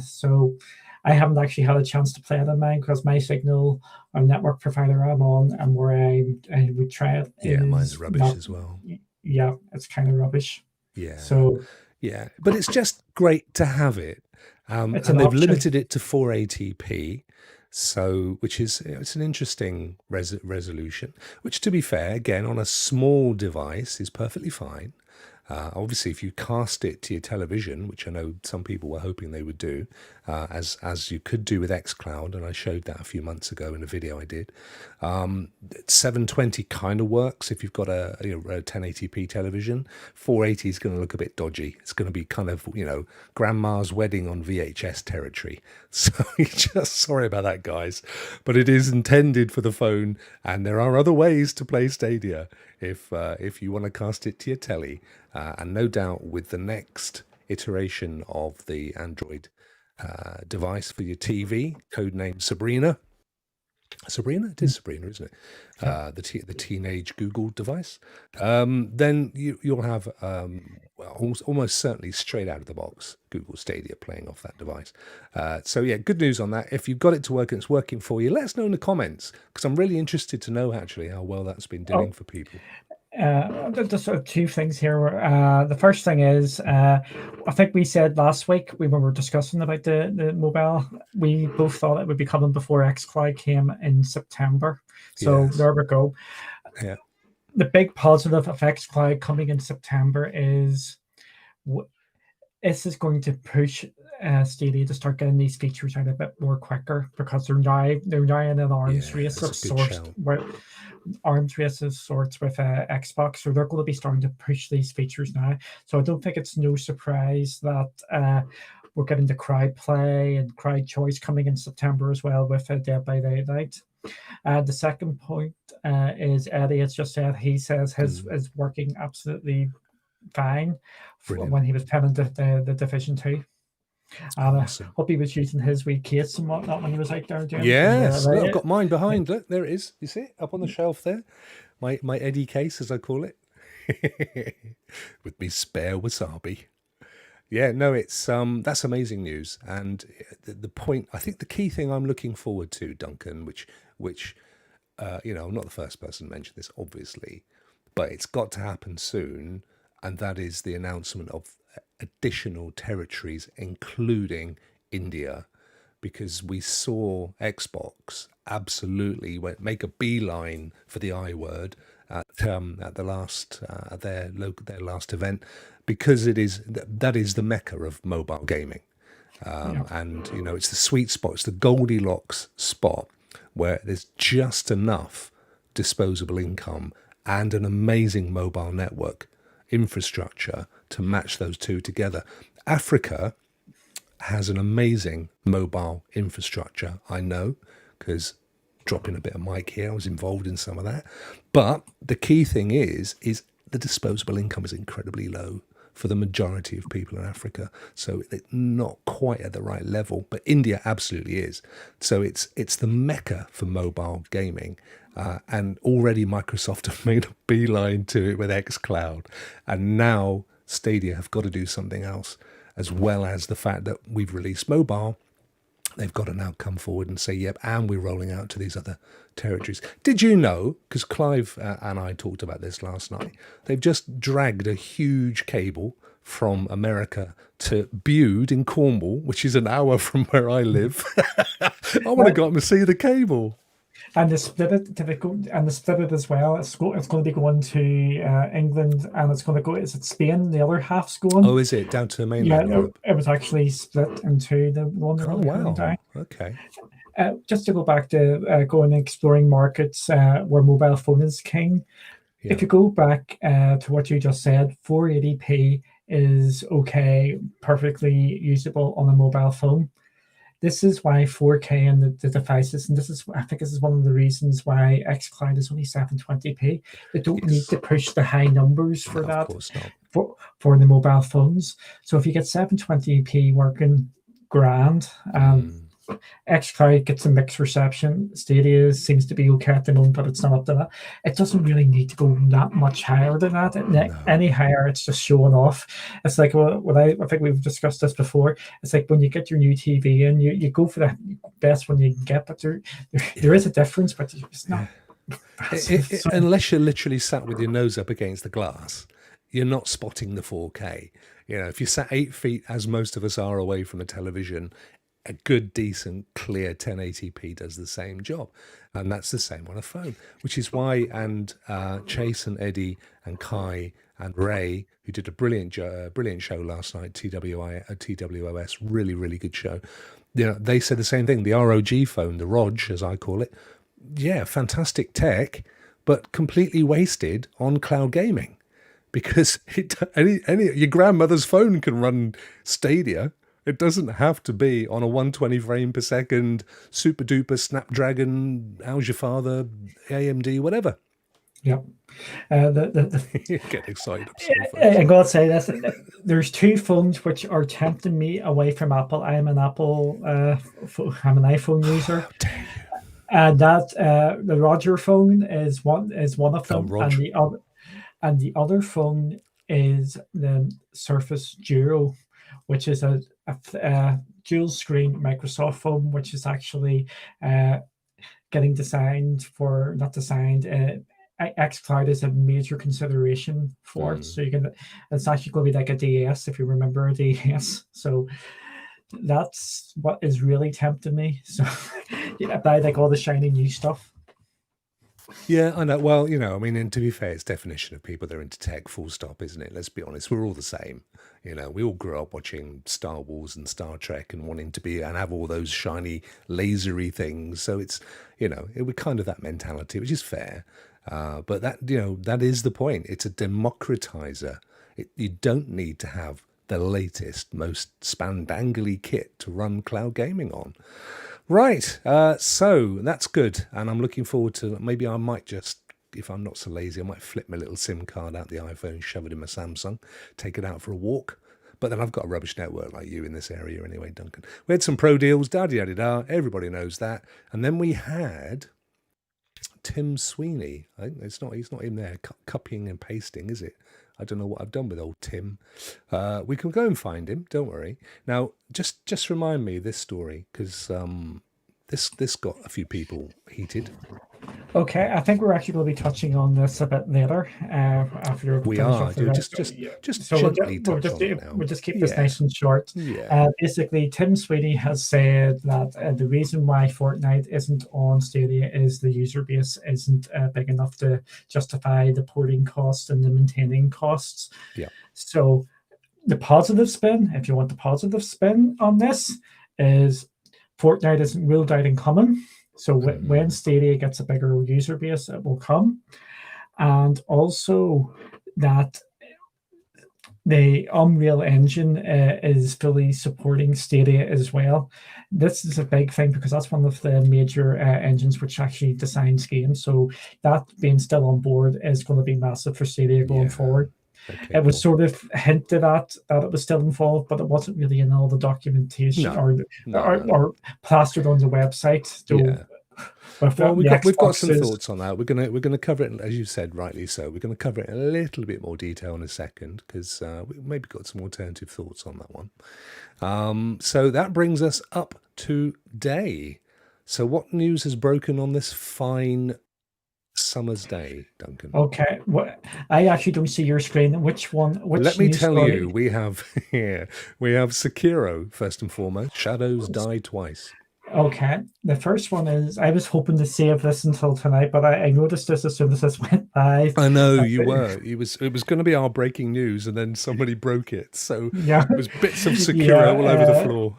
So I haven't actually had a chance to play it on mine because my signal or network provider I'm on and where I would try it. Yeah, mine's rubbish as well. Yeah, it's kind of rubbish. Yeah. So yeah, but it's just great to have it. And they've limited it to 480p. So, which is, it's an interesting resolution, which, to be fair, again, on a small device is perfectly fine. Obviously, if you cast it to your television, which I know some people were hoping they would do, as you could do with xCloud, and I showed that a few months ago in a video I did, 720 kind of works if you've got a 1080p television. 480 is going to look a bit dodgy. It's going to be kind of, grandma's wedding on VHS territory. So just sorry about that, guys. But it is intended for the phone, and there are other ways to play Stadia if you want to cast it to your telly. And no doubt with the next iteration of the Android device for your TV, codenamed Sabrina. Sabrina? It is Sabrina, isn't it? The teenage Google device. Then you'll have almost certainly straight out of the box Google Stadia playing off that device. So yeah, good news on that. If you've got it to work and it's working for you, let us know in the comments, because I'm really interested to know actually how well that's been doing for people. There's sort of two things here. The first thing is, I think we said last week when we were discussing about the mobile, we both thought it would be coming before xCloud came in September. So there we go. Yeah. The big positive of xCloud coming in September is this is going to push Stadia to start getting these features out a bit more quicker, because they're now in an arms race of sorts. Arms race of sorts with Xbox, so they're going to be starting to push these features now. So I don't think it's no surprise that we're getting the crowd play and crowd choice coming in September as well with Dead by Daylight. The second point is Eddie has just said he says his is working absolutely fine when he was playing the Division 2. And awesome. I hope he was using his wee case and whatnot when he was out there doing. Yes, look, I've got mine behind. Look, there it is. You see it up on the shelf there? My Eddie case, as I call it, with me spare wasabi. Yeah, no, it's that's amazing news. And the point, I think, the key thing I'm looking forward to, Duncan, which I'm not the first person to mention this, obviously, but it's got to happen soon, and that is the announcement of additional territories, including India, because we saw Xbox absolutely make a beeline for the I word at the last their last event, because that is the mecca of mobile gaming, and it's the sweet spot, it's the Goldilocks spot where there's just enough disposable income and an amazing mobile network infrastructure to match those two together. Africa has an amazing mobile infrastructure, I know, because dropping a bit of mic here, I was involved in some of that. But the key thing is the disposable income is incredibly low for the majority of people in Africa. So it's not quite at the right level, but India absolutely is. So it's the mecca for mobile gaming. And already Microsoft have made a beeline to it with xCloud. And now Stadia have got to do something else, as well as the fact that we've released mobile. They've got to now come forward and say, yep, and we're rolling out to these other territories. Did you know, because Clive and I talked about this last night, they've just dragged a huge cable from America to Bude in Cornwall, which is an hour from where I live. I want to go up and see the cable. And the split it as well. It's going to be going to England, and it's going to go. Is it Spain? The other half's going. Oh, is it down to mainland Europe? It was actually split into the one. Oh wow! Down. Okay. Just to go back to going and exploring markets where mobile phone is king. Yeah. If you go back to what you just said, 480p is okay, perfectly usable on a mobile phone. This is why 4K and the devices, and I think this is one of the reasons why xCloud is only 720p. They don't need to push the high numbers for that. Of course not. For the mobile phones. So if you get 720p working grand, xCloud gets a mixed reception. Stadia seems to be okay at the moment, but it's not up to that. It doesn't really need to go that much higher than that. Any higher, it's just showing off. It's like I think we've discussed this before. It's like when you get your new TV and you go for the best one you can get, but there is a difference, but it's not. Unless you're literally sat with your nose up against the glass, you're not spotting the 4K. If you sat 8 feet, as most of us are, away from a television, a good, decent, clear 1080p does the same job. And that's the same on a phone, which is why, and Chase and Eddie and Kai and Ray, who did a brilliant show last night, TWOS, really, really good show. They said the same thing. The ROG phone, the ROG, as I call it, fantastic tech, but completely wasted on cloud gaming. Because your grandmother's phone can run Stadia. It doesn't have to be on a 120 frame per second, super duper Snapdragon, how's your father, AMD, whatever. Yep. You get excited. I'm going to say this. There's two phones which are tempting me away from Apple. I'm an iPhone user. How dare you? And the Roger phone is one of them, and the other phone is the Surface Duo, which is a dual screen Microsoft phone, which is actually getting xCloud is a major consideration for it. So it's actually going to be like a DS, if you remember a DS. So that's what is really tempting me. So buy like all the shiny new stuff. Yeah, I know. Well, and to be fair, it's definition of people that are into tech, full stop, isn't it? Let's be honest. We're all the same. We all grew up watching Star Wars and Star Trek and wanting to be and have all those shiny, lasery things. So it's, we're kind of that mentality, which is fair. But that is the point. It's a democratizer. You don't need to have the latest, most spandangly kit to run cloud gaming on. Right, so that's good, and I'm looking forward to, maybe I might just, if I'm not so lazy, I might flip my little SIM card out the iPhone, shove it in my Samsung, take it out for a walk, but then I've got a rubbish network like you in this area anyway, Duncan. We had some pro deals, da-da-da-da, everybody knows that, and then we had Tim Sweeney. I think he's not in there copying and pasting, is it? I don't know what I've done with old Tim. We can go and find him. Don't worry. Now, just remind me this story, because this got a few people heated. Okay, I think we're actually going to be touching on this a bit later. After we are. We'll just gently touch on it now. We'll just keep this nice and short. Yeah. Basically, Tim Sweeney has said that the reason why Fortnite isn't on Stadia is the user base isn't big enough to justify the porting costs and the maintaining costs. Yeah. So the positive spin, if you want the positive spin on this, is Fortnite isn't ruled out in coming. So when Stadia gets a bigger user base, it will come. And also that the Unreal Engine is fully supporting Stadia as well. This is a big thing because that's one of the major engines which actually designs games. So that being still on board is going to be massive for Stadia going forward. Okay, it was sort of hinted at that it was still involved, but it wasn't really in all the documentation or plastered on the website. So, well, we've got some thoughts on that. We're gonna cover it, as you said, rightly so. We're going to cover it in a little bit more detail in a second because we maybe got some alternative thoughts on that one. So that brings us up to day. So what news has broken on this fine summer's day, Duncan? Okay, I actually don't see your screen. Which one? Let me tell you, we have Sekiro first and foremost. Shadows Die Twice. Okay. The first one is I was hoping to save this until tonight, but I noticed this as soon as this went live. I know you were. It was going to be our breaking news, and then somebody broke it. So Yeah. it was bits of Sekiro all over the floor.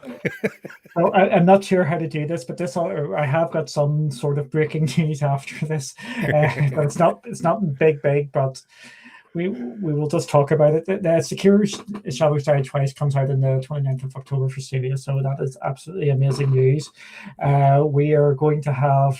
Well, I'm not sure how to do this, but I have got some sort of breaking news after this, but it's not big, but we will just talk about it. The Sekiro Shadows Die Twice comes out on the 29th of October for Stadia, so that is absolutely amazing news. We are going to have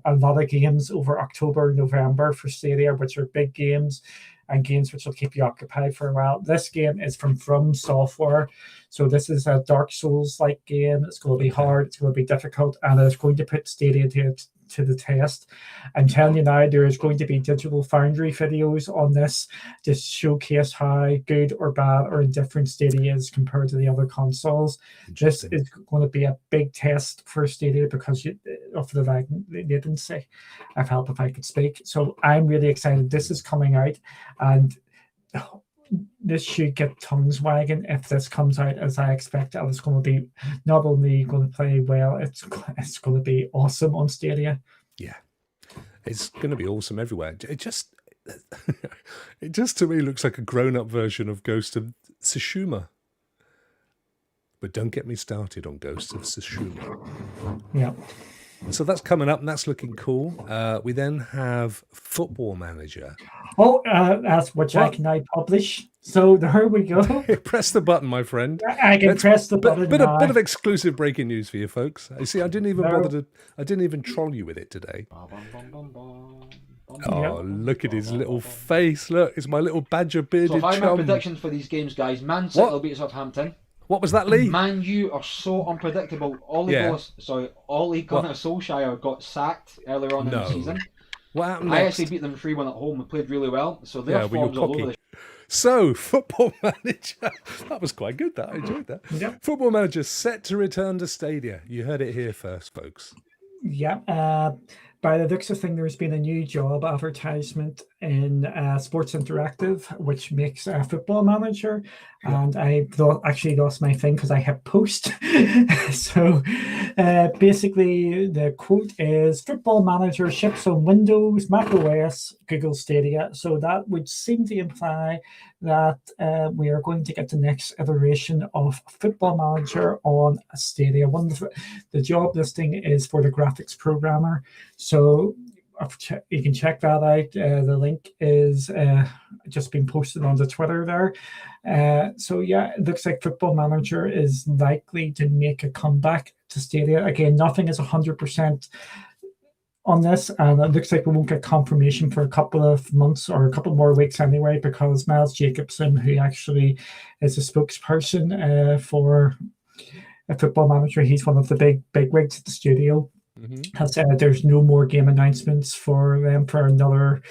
a lot of games over October, November for Stadia, which are big games and games which will keep you occupied for a while. This game is from Software, so this is a Dark Souls-like game. It's going to be hard, it's going to be difficult, and it's going to put Stadia to the test. I'm telling you now, there is going to be Digital Foundry videos on this to showcase how good or bad or indifferent Stadia is compared to the other consoles. This is going to be a big test for Stadia because of the latency. I've helped if I could speak. So I'm really excited. This is coming out, and this should get tongues wagging if this comes out as I expect. And it's going to be not only going to play well, it's going to be awesome on Stadia. Yeah, it's going to be awesome everywhere. It just to me looks like a grown-up version of Ghost of Tsushima. But don't get me started on Ghost of Tsushima. Yeah. So that's coming up, and that's looking cool. We then have Football Manager. Oh, that's which I can now publish. So there we go. Press the button, my friend. I can press the button. Bit of exclusive breaking news for you folks. You see, I didn't even bother to. I didn't even troll you with it today. Oh, look at his little face! Look, it's my little badger bearded chum. So, my predictions for these games, guys. Man City will beat Southampton. What was that, Lee? Man U are so unpredictable. Ole Gunnar Solskjaer got sacked earlier on in the season. What happened I actually beat them 3-1 at home and played really well. So their form's all over the... So, Football Manager. That was quite good, that. I enjoyed that. Yep. Football Manager set to return to Stadia. You heard it here first, folks. Yeah. By the looks of things, there's been a new job advertisement in Sports Interactive, which makes a Football Manager. Yeah. And I actually lost my thing because I hit post. So basically, the quote is Football Manager ships on Windows, Mac OS, Google Stadia. So that would seem to imply that we are going to get the next iteration of Football Manager on Stadia. The job listing is for the graphics programmer. So you can check that out. The link is just been posted on the Twitter there. So yeah, it looks like Football Manager is likely to make a comeback to Stadia. Again, nothing is 100% on this, and it looks like we won't get confirmation for a couple of months or a couple more weeks anyway, because Miles Jacobson, who actually is a spokesperson for a Football Manager, he's one of the big wigs at the studio. Has said there's no more game announcements for them for another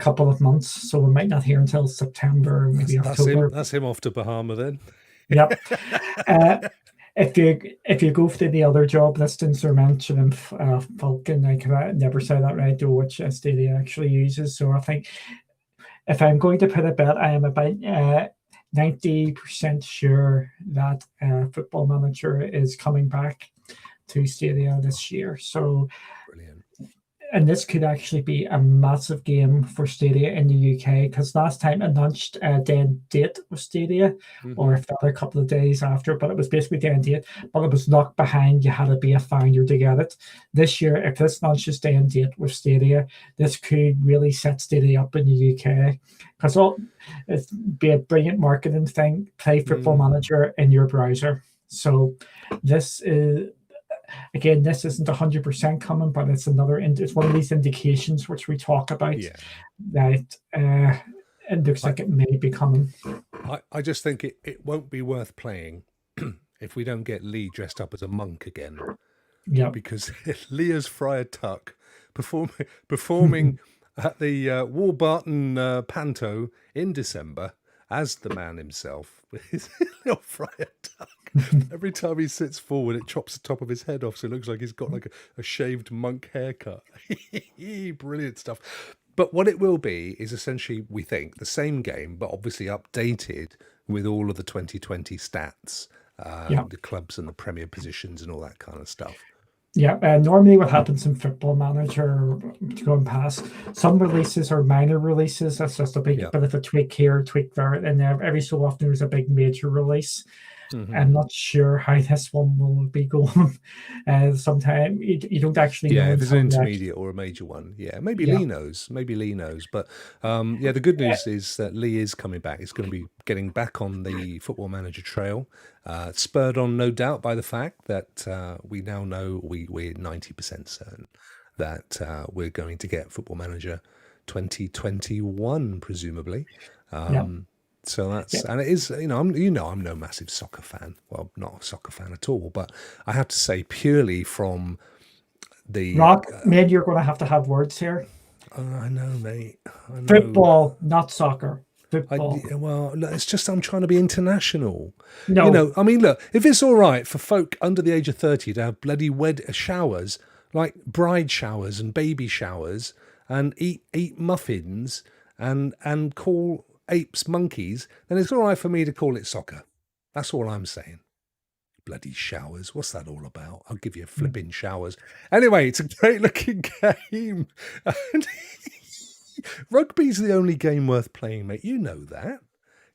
couple of months, so we might not hear until September, maybe October. That's him off to Bahama then. Yep. If you go through the other job listings, they're mentioning Falcon. I can never say that right, though, which Stadia actually uses. So I think if I'm going to put a bet, I am about 90% sure that Football Manager is coming back to Stadia this year. So brilliant. And this could actually be a massive game for Stadia in the UK, because last time it launched a dead date with Stadia, or if that a couple of days after, but it was basically dead date, but it was locked behind. You had to be a founder to get it. This year, if this launches dead date with Stadia, this could really set Stadia up in the UK, because it'd be a brilliant marketing thing. Play Football Manager in your browser. So this is... Again, this isn't 100% coming, but it's it's one of these indications which we talk about that it looks like it may be coming. I just think it won't be worth playing if we don't get Lee dressed up as a monk again. Yeah, because Leah's Friar Tuck performing at the Warburton Panto in December as the man himself with his little Friar Tuck. Every time he sits forward, it chops the top of his head off, so it looks like he's got like a shaved monk haircut. Brilliant stuff. But what it will be is essentially, we think, the same game, but obviously updated with all of the 2020 stats the clubs and the Premier positions and all that kind of stuff. Yeah, normally what happens in Football Manager, going past, some releases are minor releases. That's just a bit of a tweak here, tweak there, and every so often there's a big major release. I'm not sure how this one will be going. Sometimes you don't actually know. Yeah, if it's an intermediate or a major one. Yeah, maybe Lee knows. But the good news is that Lee is coming back. He's going to be getting back on the Football Manager trail, spurred on, no doubt, by the fact that we now know we're 90% certain that we're going to get Football Manager 2021, presumably. So that's and it is, I'm no massive soccer fan. Well, not a soccer fan at all, but I have to say, purely from the Rokk, man, you're going to have words here. I know, mate. I know. Football, not soccer. Football. Well, it's just I'm trying to be international. No, I mean, look, if it's all right for folk under the age of 30 to have bloody showers, like bride showers and baby showers, and eat muffins and call apes monkeys, then it's all right for me to call it soccer. That's all I'm saying. Bloody showers. What's that all about? I'll give you flipping showers. Anyway, it's a great looking game. Rugby's the only game worth playing, mate. You know that.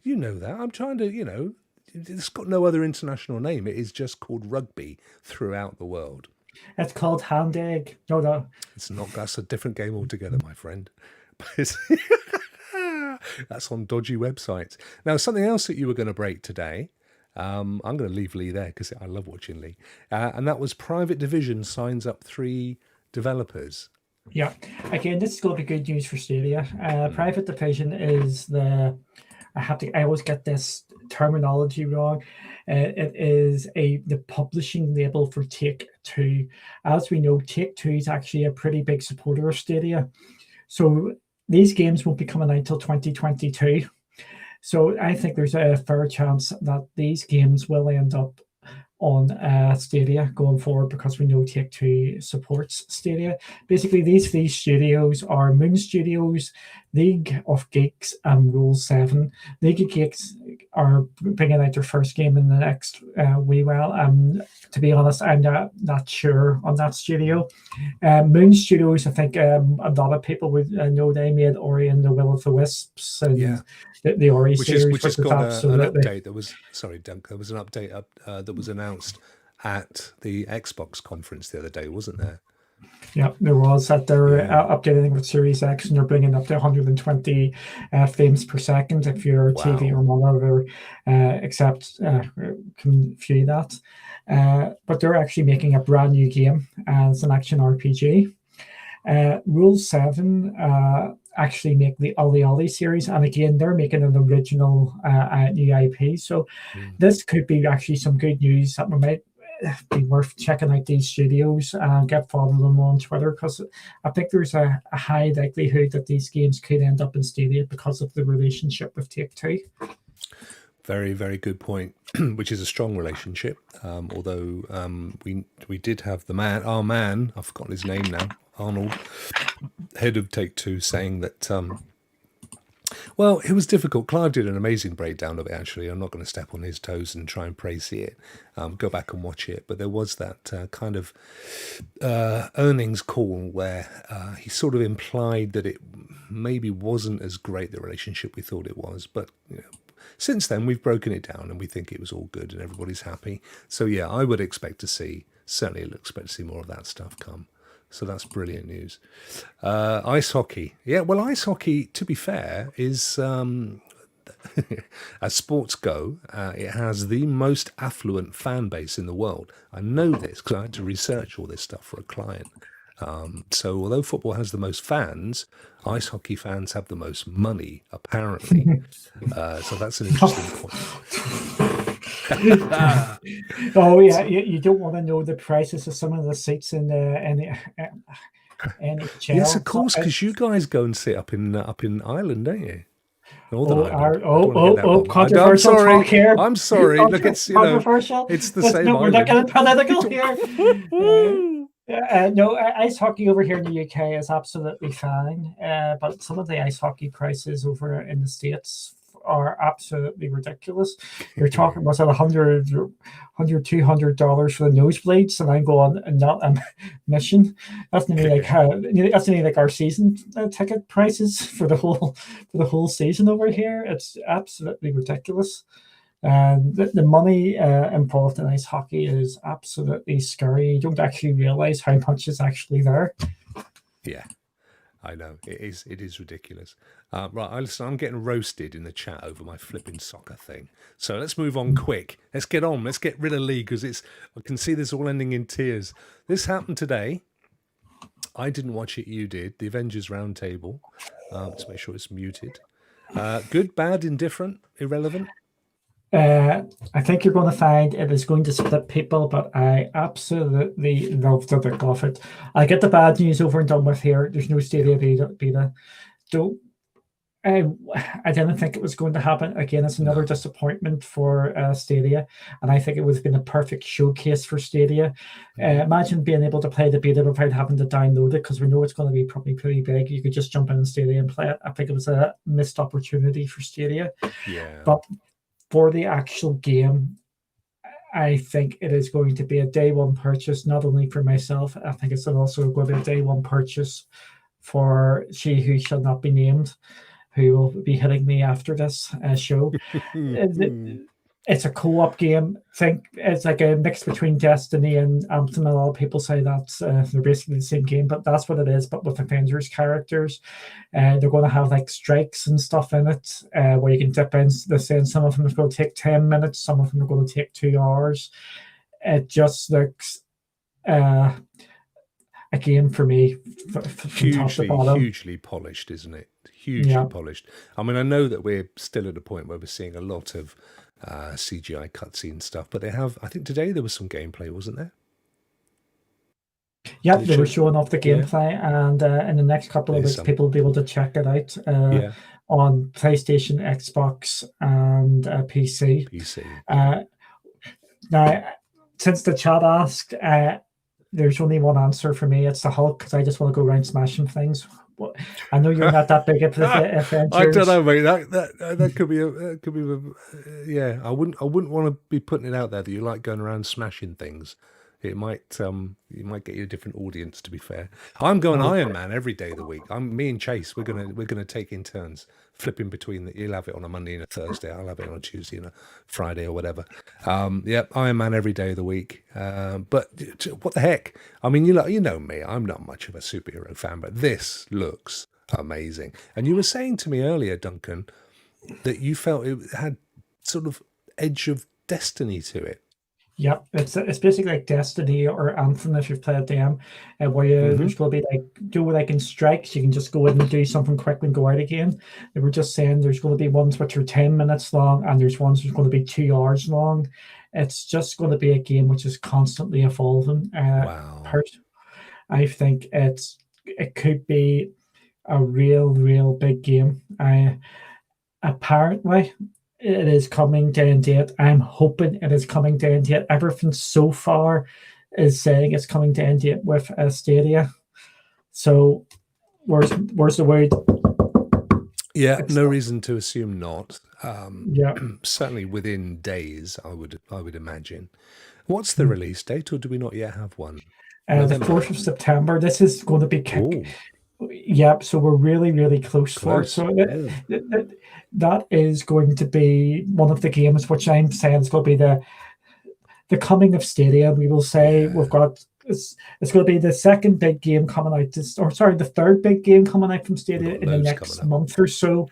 I'm trying to, it's got no other international name. It is just called rugby throughout the world. It's called hand egg. No. It's not. That's a different game altogether, my friend. But that's on dodgy websites. Now, something else that you were going to break today, I'm going to leave Lee there because I love watching Lee, and that was Private Division signs up 3 developers. Yeah, again, this is going to be good news for Stadia. Private Division is I always get this terminology wrong. It is the publishing label for Take-Two. As we know, Take-Two is actually a pretty big supporter of Stadia. So these games won't be coming out until 2022. So I think there's a fair chance that these games will end up on Stadia going forward because we know Take-Two supports Stadia. Basically, these 3 studios are Moon Studios, League of Geeks, and Rule 7. League of Geeks are bringing out their first game in the next wee while. To be honest, I'm not sure on that studio. Moon Studios, I think a lot of people would know they made Ori and the Will of the Wisps and the Ori series. Which has got an update that was, sorry, Dunk, there was an update that was announced at the Xbox conference the other day, wasn't there? Yeah, there was that they're updating with Series X and they're bringing up to 120 frames per second if your TV or monitor can view that. But they're actually making a brand new game as an action RPG. Rule 7 actually make the Ollie series, and again they're making an original new IP. So this could be actually some good news that we might be worth checking out these studios and get following them on Twitter, because I think there's a high likelihood that these games could end up in Stadia because of the relationship with Take-Two. Very, very good point, which is a strong relationship. Although we did have our man, I've forgotten his name now, Arnold, head of Take-Two, saying that, well, it was difficult. Clive did an amazing breakdown of it, actually. I'm not going to step on his toes and try and praise it. Go back and watch it. But there was that kind of earnings call where he sort of implied that it maybe wasn't as great, the relationship we thought it was. But since then, we've broken it down and we think it was all good and everybody's happy. So, yeah, I would expect to see more of that stuff come. So that's brilliant news. Ice hockey. Yeah, well, ice hockey, to be fair, is, as sports go, it has the most affluent fan base in the world. I know this because I had to research all this stuff for a client. So although football has the most fans, ice hockey fans have the most money, apparently. So that's an interesting point. Oh yeah, you don't want to know the prices of some of the seats in the NHL. Yes, of course, because you guys go and sit up in Ireland, don't you? Controversial talk here. I'm sorry. Look, it's controversial. It's the same. No, we're not getting political here. No, ice hockey over here in the UK is absolutely fine, but some of the ice hockey prices over in the States are absolutely ridiculous. You're talking about $100, $200 for the nosebleeds, and I'm going, not a mission. That's nearly like our season ticket prices for the whole season over here. It's absolutely ridiculous. And the money involved in ice hockey is absolutely scary. You don't actually realize how much is actually there. Yeah, I know. It is ridiculous. Right, I'm getting roasted in the chat over my flipping soccer thing. So let's move on quick. Let's get on. Let's get rid of League, because I can see this all ending in tears. This happened today. I didn't watch it. You did. The Avengers Roundtable. Let's make sure it's muted. Good, bad, indifferent, irrelevant? I think you're going to find it is going to split people, but I absolutely love the look of it. I get the bad news over and done with here. There's no Stadia beta. I didn't think it was going to happen. Again, it's another disappointment for Stadia, and I think it would have been a perfect showcase for Stadia. Imagine being able to play the beta without having to download it, because we know it's going to be probably pretty big. You could just jump in Stadia and play it. I think it was a missed opportunity for Stadia. Yeah. But for the actual game, I think it is going to be a day one purchase, not only for myself. I think it's also going to be a day one purchase for she who shall not be named, who will be hitting me after this show. It's a co-op game. Think it's like a mix between Destiny and Anthem. A lot of people say that they're basically the same game, but that's what it is, but with Avengers characters. They're going to have like strikes and stuff in it, where you can dip in. They're saying some of them are going to take 10 minutes, some of them are going to take 2 hours. It just looks a game for me from top to bottom. Hugely polished, isn't it? Hugely polished. I mean, I know that we're still at a point where we're seeing a lot of CGI cutscene stuff, but they have, I think today there was some gameplay, wasn't there? Yeah, they were showing off the gameplay, and in the next couple of weeks, people will be able to check it out on PlayStation, Xbox, and PC. Now, since the chat asked, there's only one answer for me. It's the Hulk, because I just want to go around smashing things. I know you're not that big of Avengers. I don't know, mate. That could be yeah. I wouldn't want to be putting it out there that you like going around smashing things. It might you might get you a different audience. To be fair, I'm going Iron Man every day of the week. Me and Chase. We're gonna take in turns flipping between you'll have it on a Monday and a Thursday. I'll have it on a Tuesday and a Friday or whatever. Iron Man every day of the week. But what the heck? I mean, you know me. I'm not much of a superhero fan, but this looks amazing. And you were saying to me earlier, Duncan, that you felt it had sort of edge of Destiny to it. Yeah, it's basically like Destiny or Anthem if you've played them, where there's going to be like in strikes, you can just go in and do something quick and go out again. They were just saying there's going to be ones which are 10 minutes long, and there's ones which are going to be 2 hours long. It's just going to be a game which is constantly evolving. Wow. I think it could be a real big game. Apparently, it is coming down date. I'm hoping it is coming down date. Everything so far is saying it's coming down date with Stadia. So where's the word? Yeah, no reason to assume not. Certainly within days, I would imagine. What's the release date, or do we not yet have one? The 4th of September. This is going to be Yep, so we're really close for it. So that is going to be one of the games which I'm saying is going to be the coming of Stadia. We will say we've got it's going to be the second big game coming out the third big game coming out from Stadia in the next month or so.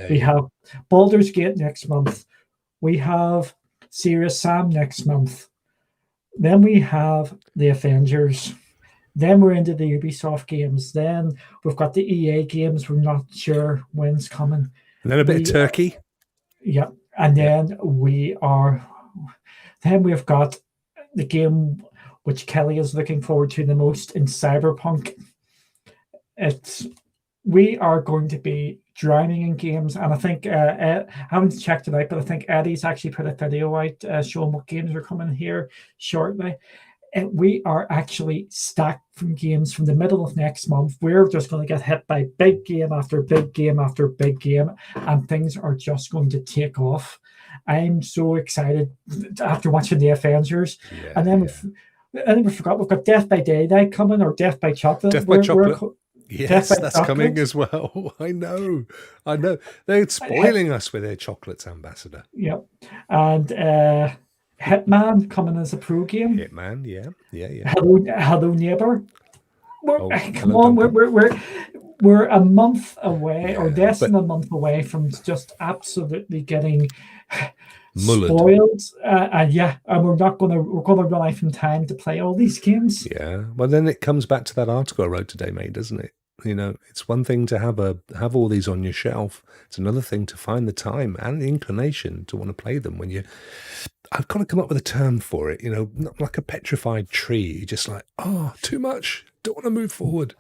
We have Baldur's Gate next month. We have Serious Sam next month. Then we have the Avengers. Then we're into the Ubisoft games. Then we've got the EA games. We're not sure when's coming. And then a bit of Turkey. Yeah. And then we've got the game which Kelly is looking forward to the most in Cyberpunk. We are going to be drowning in games. And I think, I haven't checked it out, but I think Eddie's actually put a video out showing what games are coming here shortly. we are actually stacked from games from the middle of next month. We're just going to get hit by big game after big game after big game, and things are just going to take off. I'm so excited after watching the Avengers, and then we forgot we've got Death by Daylight coming, or Death by Chocolate. Death by Chocolate. Yes, that's coming as well. I know. They're spoiling us with their chocolates, Ambassador. Yep, and Hitman coming as a pro game. Hitman, yeah. Hello Neighbor. Come on, we're a month away, or less than a month away from just absolutely getting spoiled. And we're gonna run out of time to play all these games. Yeah, well, then it comes back to that article I wrote today, mate, doesn't it? It's one thing to have all these on your shelf. It's another thing to find the time and the inclination to want to play them when I've got to come up with a term for it, not like a petrified tree. You're just like, too much. Don't want to move forward.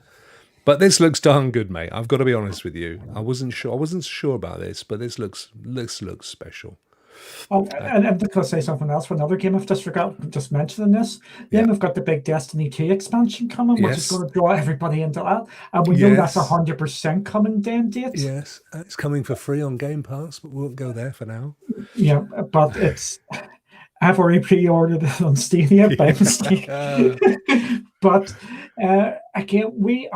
But this looks darn good, mate. I've got to be honest with you. I wasn't sure about this, but this looks special. Oh, and I'm going to say something else for another game I've just mentioning this. Then we've got the big Destiny 2 expansion coming, which is going to draw everybody into that. And we know that's 100% coming then, date. Yes, it's coming for free on Game Pass, but we won't go there for now. Yeah, but I've already pre-ordered it on Stadia by mistake. But again,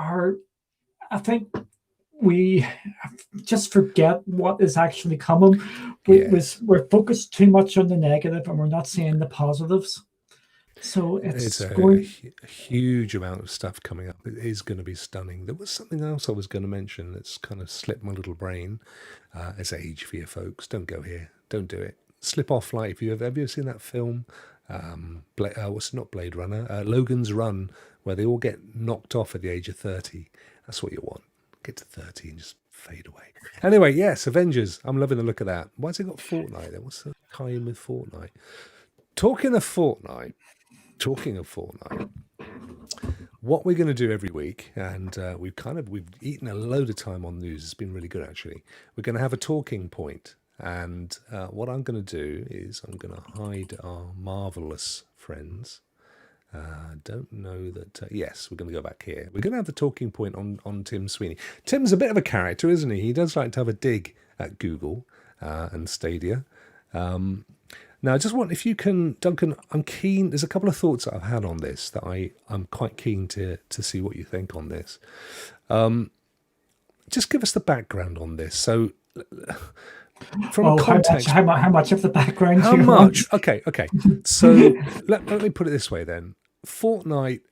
I think we just forget what is actually coming. We're focused too much on the negative, and we're not seeing the positives. So it's a huge amount of stuff coming up. It is going to be stunning. There was something else I was going to mention that's kind of slipped my little brain. It's age for you folks. Don't go here. Don't do it. Slip off light. Have you ever seen that film? Not Blade Runner? Logan's Run, where they all get knocked off at the age of 30. That's what you want. Get to 30 and just fade away. Anyway, yes, Avengers. I'm loving the look of that. Why's it got Fortnite then? What's the tie-in with Fortnite? Talking of Fortnite, what we're going to do every week, and we've eaten a load of time on news. It's been really good, actually. We're going to have a talking point. And what I'm going to do is I'm going to hide our marvelous friends. Don't know that. Yes, we're going to go back here. We're going to have the talking point on Tim Sweeney. Tim's a bit of a character, isn't he? He does like to have a dig at Google and Stadia. Now, I just want, if you can, Duncan, I'm keen. There's a couple of thoughts that I've had on this that I'm quite keen to see what you think on this. Just give us the background on this. So, from context, how much of the background? How much? Okay. So let me put it this way then. Fortnite,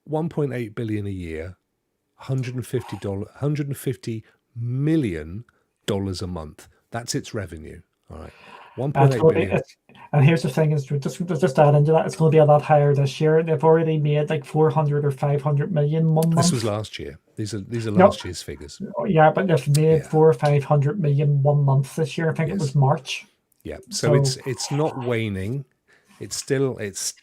1.8 billion a year, $150 million a month. That's its revenue. All right, 1.8 billion. And here's the thing: is just add into that, it's going to be a lot higher this year. They've already made like 400 or 500 million 1 month. This was last year. These are last year's figures. Yeah, but they've made 400 or 500 million 1 month this year. I think it was March. Yeah, so it's not waning. It's still it's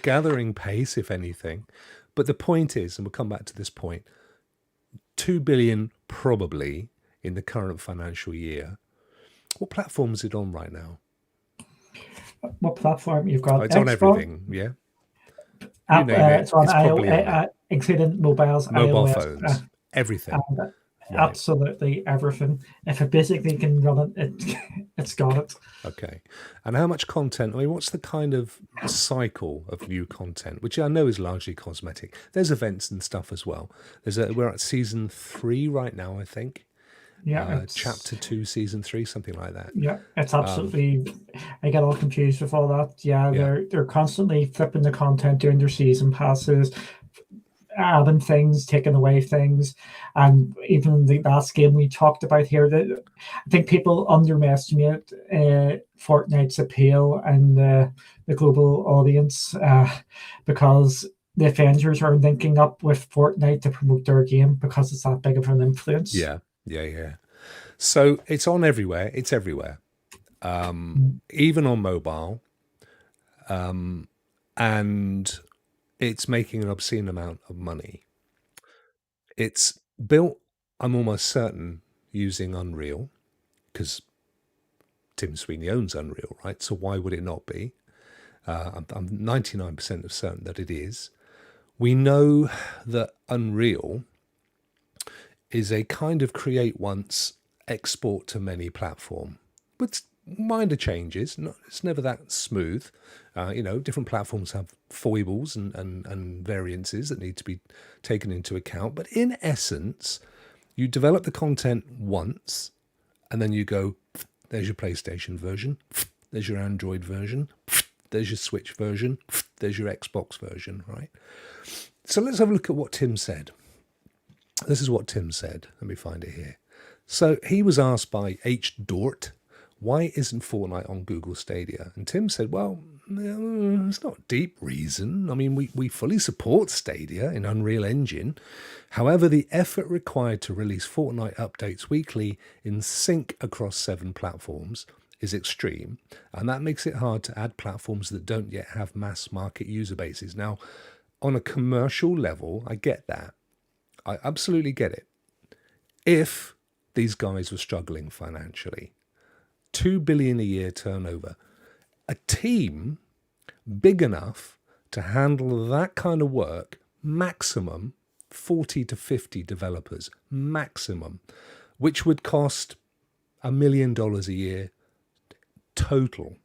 gathering pace, if anything. But the point is, and we'll come back to this point, 2 billion probably in the current financial year. What platform is it on right now? What platform you've got? It's on everything, yeah. It's on iOS, including mobile iOS, phones, everything. Absolutely everything. If it basically can run it, it's got it. Okay. And how much content? I mean, what's the kind of cycle of new content, which I know is largely cosmetic? There's events and stuff as well. We're at season 3 right now, I think. Yeah, chapter 2, season 3, something like that. Yeah, it's absolutely. I get all confused with all that. Yeah, they're constantly flipping the content, doing their season passes, adding things, taking away things, and even the last game we talked about here, that I think people underestimate Fortnite's appeal and the global audience because the Avengers are linking up with Fortnite to promote their game because it's that big of an influence. Yeah. So it's on everywhere. It's everywhere, even on mobile, and it's making an obscene amount of money. It's built, I'm almost certain, using Unreal, because Tim Sweeney owns Unreal, right? So why would it not be? I'm 99% certain that it is. We know that Unreal is a kind of create once, export to many platform with minor changes. It's never that smooth. Different platforms have foibles and variances that need to be taken into account. But in essence, you develop the content once, and then you go, there's your PlayStation version, there's your Android version, there's your Switch version, there's your Xbox version, right? So let's have a look at what Tim said. This is what Tim said. Let me find it here. So he was asked by H. Dort, why isn't Fortnite on Google Stadia? And Tim said, well, it's not a deep reason. I mean, we fully support Stadia in Unreal Engine. However, the effort required to release Fortnite updates weekly in sync across 7 platforms is extreme, and that makes it hard to add platforms that don't yet have mass market user bases. Now, on a commercial level, I get that. I absolutely get it. If these guys were struggling financially, $2 billion a year turnover, a team big enough to handle that kind of work, maximum 40 to 50 developers, maximum, which would cost $1 million a year total,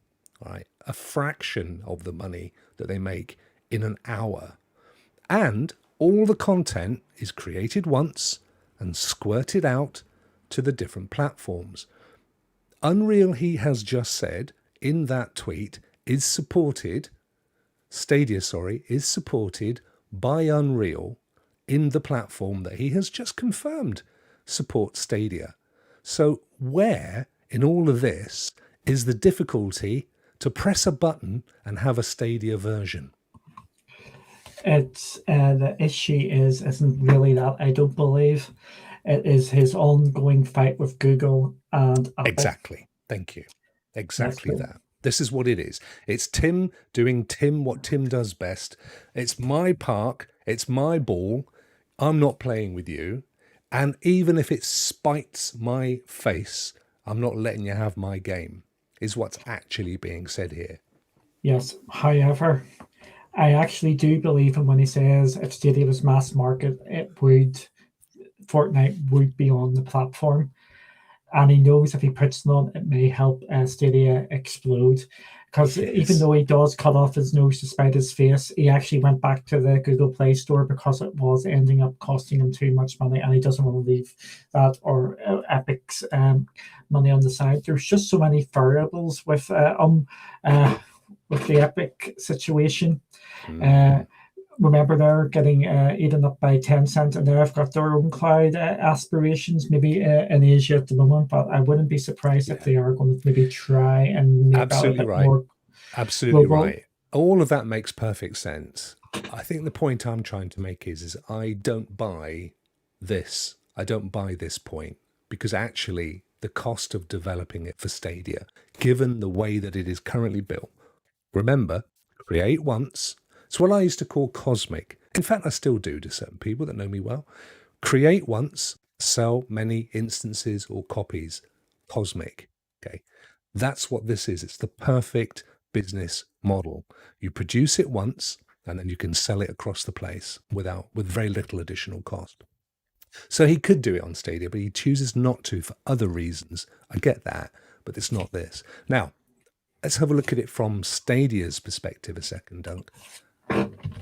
right? A fraction of the money that they make in an hour. And all the content is created once and squirted out to the different platforms. Unreal, he has just said in that tweet, is supported by Unreal in the platform that he has just confirmed supports Stadia. So where in all of this is the difficulty to press a button and have a Stadia version? It's the issue isn't really that, I don't believe. It is his ongoing fight with Google and Apple. Exactly. Thank you. Exactly that. This is what it is. It's Tim doing what Tim does best. It's my park. It's my ball. I'm not playing with you. And even if it spites my face, I'm not letting you have my game, is what's actually being said here. Yes. However, I actually do believe him when he says if Stadia was mass market, Fortnite would be on the platform. And he knows if he puts it on, it may help Stadia explode. Because even though he does cut off his nose to spite his face, he actually went back to the Google Play Store because it was ending up costing him too much money, and he doesn't want to leave that or Epic's money on the side. There's just so many variables with the Epic situation. Remember, they're getting eaten up by Tencent, and they've got their own cloud aspirations, maybe in Asia at the moment, but I wouldn't be surprised if they are going to maybe try and make that a bit more Absolutely global. right. All of that makes perfect sense. I think the point I'm trying to make is I don't buy this. I don't buy this point, because actually the cost of developing it for Stadia, given the way that it is currently built, remember, create once. It's what I used to call cosmic. In fact, I still do to certain people that know me well. Create once, sell many instances or copies. Cosmic. Okay. That's what this is. It's the perfect business model. You produce it once and then you can sell it across the place with very little additional cost. So he could do it on Stadia, but he chooses not to for other reasons. I get that, but it's not this. Now, let's have a look at it from Stadia's perspective a second, Dunk.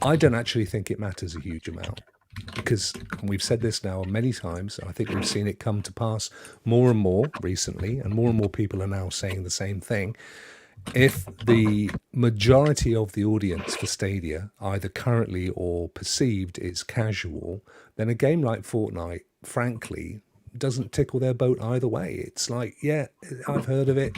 I don't actually think it matters a huge amount, because, and we've said this now many times, I think we've seen it come to pass more and more recently, and more people are now saying the same thing. If the majority of the audience for Stadia, either currently or perceived, is casual, then a game like Fortnite, frankly, doesn't tickle their boat either way. It's like, yeah, I've heard of it.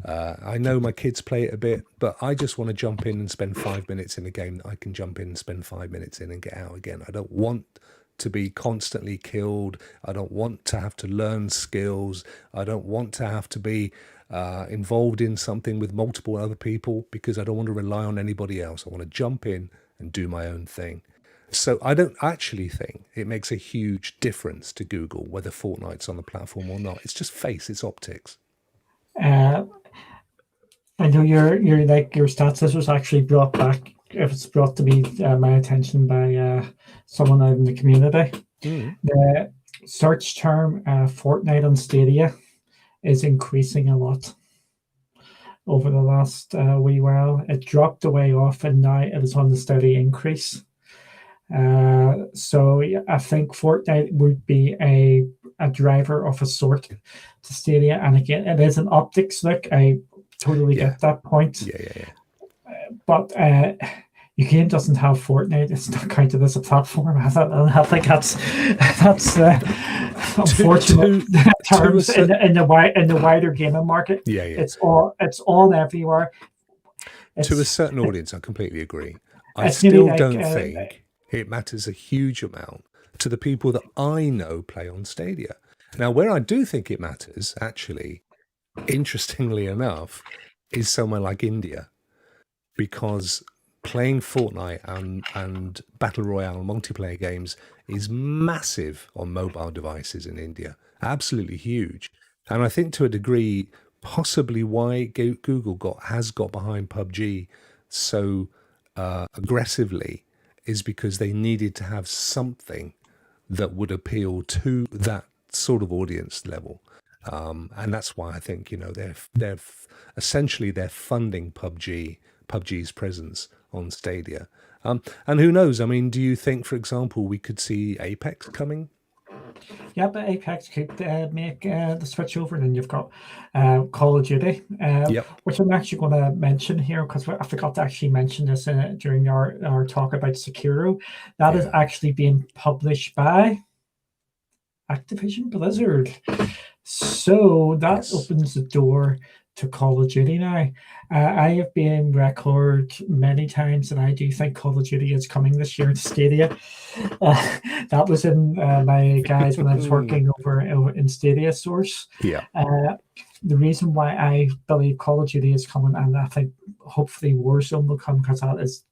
I know my kids play it a bit, but I just want to jump in and spend 5 minutes in a game that I can jump in and spend 5 minutes in and get out again. I don't want to be constantly killed. I don't want to have to learn skills. I don't want to have to be involved in something with multiple other people, because I don't want to rely on anybody else. I want to jump in and do my own thing. So I don't actually think it makes a huge difference to Google whether Fortnite's on the platform or not. It's just face, it's optics. From I know your stats. This was actually brought back. It was brought to me my attention by someone out in the community. The search term Fortnite on Stadia is increasing a lot over the last wee while. It dropped away off, and now it is on the steady increase. So I think Fortnite would be a driver of a sort to Stadia, and again, it is an optics look. I totally get that point. But your game doesn't have Fortnite. It's not counted as a platform. I think that's unfortunate terms in the wider gaming market. It's all everywhere. To a certain audience, I completely agree. I still don't think it matters a huge amount to the people that I know play on Stadia. Now, where I do think it matters, actually, interestingly enough, is somewhere like India, because playing Fortnite and Battle Royale multiplayer games is massive on mobile devices in India, absolutely huge. And I think to a degree, possibly why Google has got behind PUBG so aggressively is because they needed to have something that would appeal to that sort of audience level. And that's why I think, they're essentially they're funding PUBG's presence on Stadia. And who knows? I mean, do you think, for example, we could see Apex coming? Yeah, but Apex could make the switch over, and then you've got Call of Duty, which I'm actually going to mention here because I forgot to actually mention this during our talk about Sekiro. That is actually being published by Activision Blizzard. So that opens the door to Call of Duty now. I have been record many times that I do think Call of Duty is coming this year to Stadia. That was in my guys when I was working over in Stadia Source. The reason why I believe Call of Duty is coming, and I think hopefully Warzone will come because that is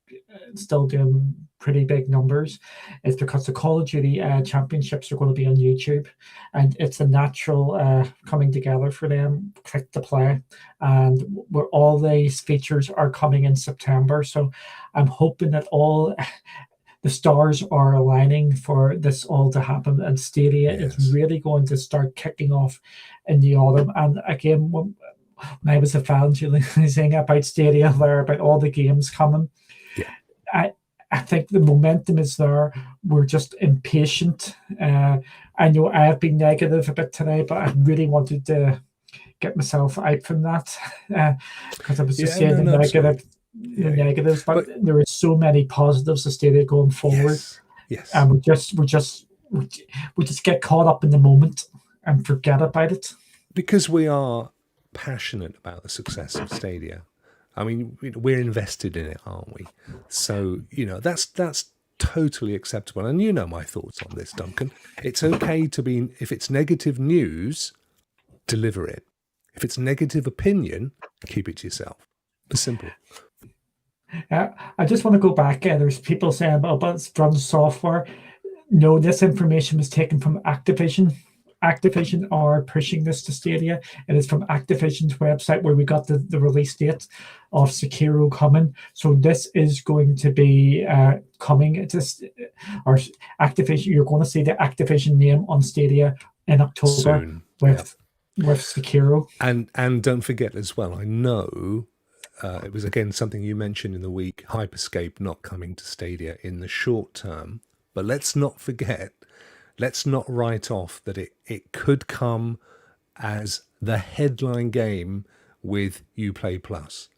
still doing pretty big numbers, is because the Call of Duty championships are going to be on YouTube, and it's a natural coming together for them, click to play, and where all these features are coming in September. So I'm hoping that all the stars are aligning for this all to happen, and Stadia is really going to start kicking off in the autumn. And again, when I was a fan saying about Stadia there, about all the games coming, I think the momentum is there. We're just impatient. I know I have been negative a bit today, but I really wanted to get myself out from that because I was just saying the negatives. But there is so many positives of Stadia going forward. And we just get caught up in the moment and forget about it. Because we are passionate about the success of Stadia. I mean, we're invested in it, aren't we? So, that's totally acceptable. And you know my thoughts on this, Duncan. It's okay to be, if it's negative news, deliver it. If it's negative opinion, keep it to yourself. It's simple. I just want to go back. There's people saying about it's from software. No, this information was taken from Activision. Activision are pushing this to Stadia. It is from Activision's website where we got the release date of Sekiro coming. So this is going to be coming. Or Activision. You're going to see the Activision name on Stadia in October soon, with Sekiro. And don't forget as well. I know it was again something you mentioned in the week. Hyperscape not coming to Stadia in the short term, but let's not forget. Let's not write off that it could come as the headline game with Uplay Plus.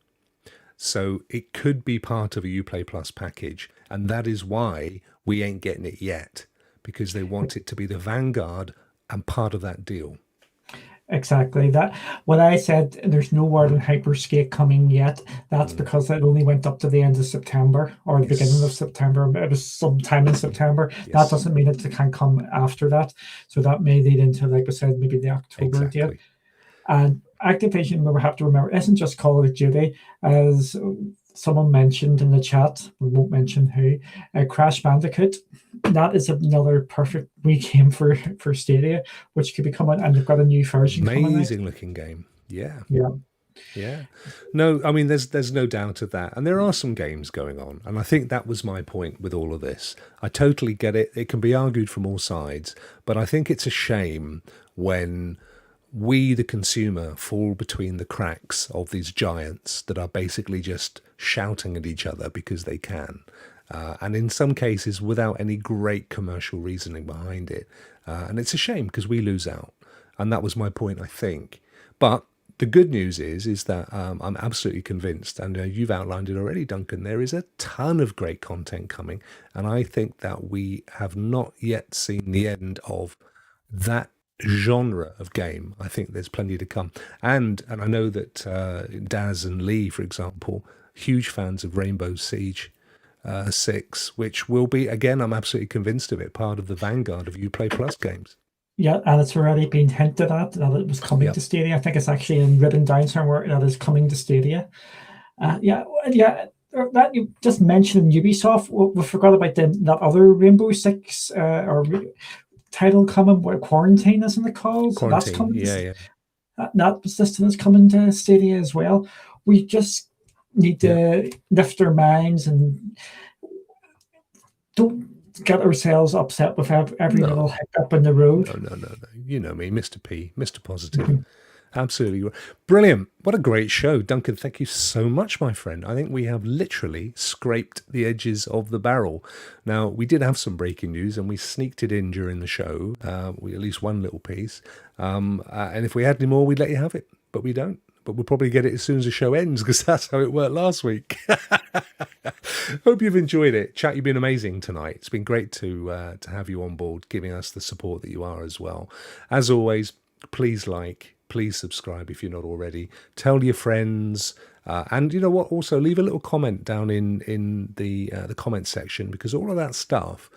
So it could be part of a Uplay Plus package, and that is why we ain't getting it yet, because they want it to be the vanguard and part of that deal. Exactly. That what I said, there's no word on Hyperscape coming yet. That's because it only went up to the end of September or the beginning of September. It was sometime in September. That doesn't mean it can come after that. So that may lead into, like I said, maybe the October date. And Activision, we have to remember, isn't just Call of Duty, as someone mentioned in the chat. We won't mention who. Crash Bandicoot. That is another perfect wee game for Stadia, which could be coming, and they've got a new version coming out. Amazing looking game. Yeah. Yeah. No, I mean, there's no doubt of that. And there are some games going on. And I think that was my point with all of this. I totally get it. It can be argued from all sides. But I think it's a shame when we, the consumer, fall between the cracks of these giants that are basically just shouting at each other because they can. And in some cases, without any great commercial reasoning behind it. And it's a shame because we lose out. And that was my point, I think. But the good news is that I'm absolutely convinced, and you've outlined it already, Duncan, there is a ton of great content coming. And I think that we have not yet seen the end of that genre of game. I think there's plenty to come. And I know that Daz and Lee, for example, huge fans of Rainbow Siege 6, which will be, again, I'm absolutely convinced of it, part of the vanguard of Uplay Plus games. Yeah, and it's already been hinted at that it was coming to Stadia. I think it's actually written down somewhere that is coming to Stadia. That you just mentioned Ubisoft. We forgot about that other Rainbow Six or title coming. What Quarantine isn't it called? Quarantine, that's coming. Yeah. That system is coming to Stadia as well. We just need to lift our minds and don't get ourselves upset with every little hiccup in the road. No. You know me, Mr. P, Mr. Positive. Absolutely. Brilliant. What a great show. Duncan, thank you so much, my friend. I think we have literally scraped the edges of the barrel. Now, we did have some breaking news and we sneaked it in during the show. We at least one little piece. And if we had any more, we'd let you have it. But we don't. But we'll probably get it as soon as the show ends because that's how it worked last week. Hope you've enjoyed it. Chat, you've been amazing tonight. It's been great to have you on board, giving us the support that you are as well. As always, please subscribe if you're not already. Tell your friends. And you know what? Also, leave a little comment down in the comment section, because all of that stuff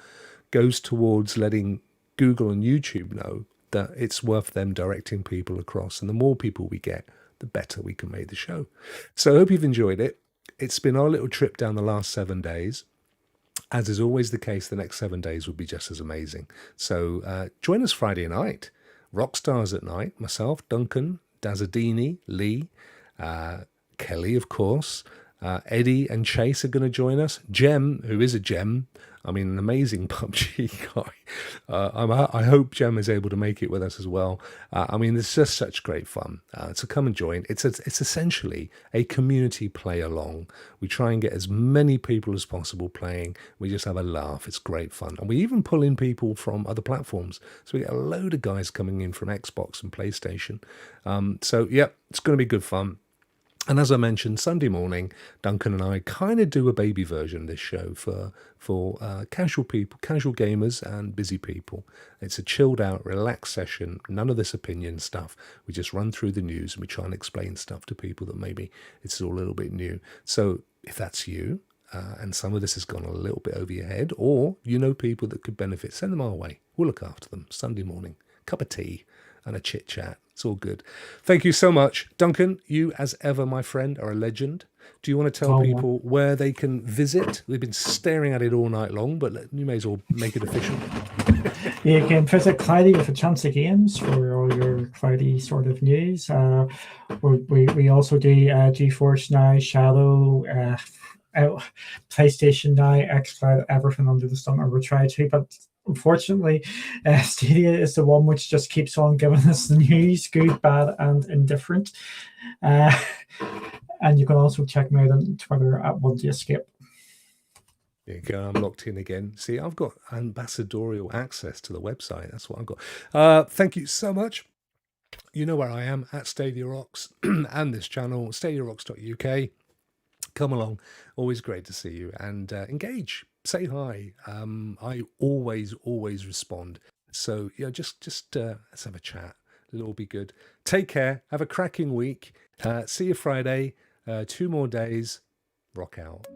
goes towards letting Google and YouTube know that it's worth them directing people across. And the more people we get, the better we can make the show. So I hope you've enjoyed it. It's been our little trip down the last 7 days. As is always the case, the next 7 days will be just as amazing. So join us Friday night. Rockstars at night. Myself, Duncan, Dazadini, Lee, Kelly, of course. Eddie and Chase are going to join us. Jem, who is a gem. I mean, an amazing PUBG guy. I hope Jem is able to make it with us as well. I mean, it's just such great fun. So come and join. It's essentially a community play along. We try and get as many people as possible playing. We just have a laugh. It's great fun. And we even pull in people from other platforms. So we get a load of guys coming in from Xbox and PlayStation. It's going to be good fun. And as I mentioned, Sunday morning, Duncan and I kind of do a baby version of this show for casual people, casual gamers and busy people. It's a chilled out, relaxed session, none of this opinion stuff. We just run through the news and we try and explain stuff to people that maybe it's all a little bit new. So if that's you, and some of this has gone a little bit over your head, or you know people that could benefit, send them our way. We'll look after them. Sunday morning, cup of tea and a chit chat. It's all good. Thank you so much. Duncan, you as ever, my friend, are a legend. Do you want to tell people where they can visit? We've been staring at it all night long, but you may as well make it official. You can visit Cloudy with a Chance of Games for all your Cloudy sort of news. We also do GeForce Now, Shadow, PlayStation Now, xCloud, everything under the sun, or we try to, but unfortunately, Stadia is the one which just keeps on giving us the news, good, bad, and indifferent. And you can also check me out on Twitter at OneDayEscape. There you go. I'm locked in again. See, I've got ambassadorial access to the website. That's what I've got. Thank you so much. You know where I am, at Stadia Rocks, and this channel, stadiarocks.uk. Come along. Always great to see you and engage. Say hi. I always respond. So just let's have a chat. It'll all be good. Take care. Have a cracking week. See you Friday. 2 more days. Rock out.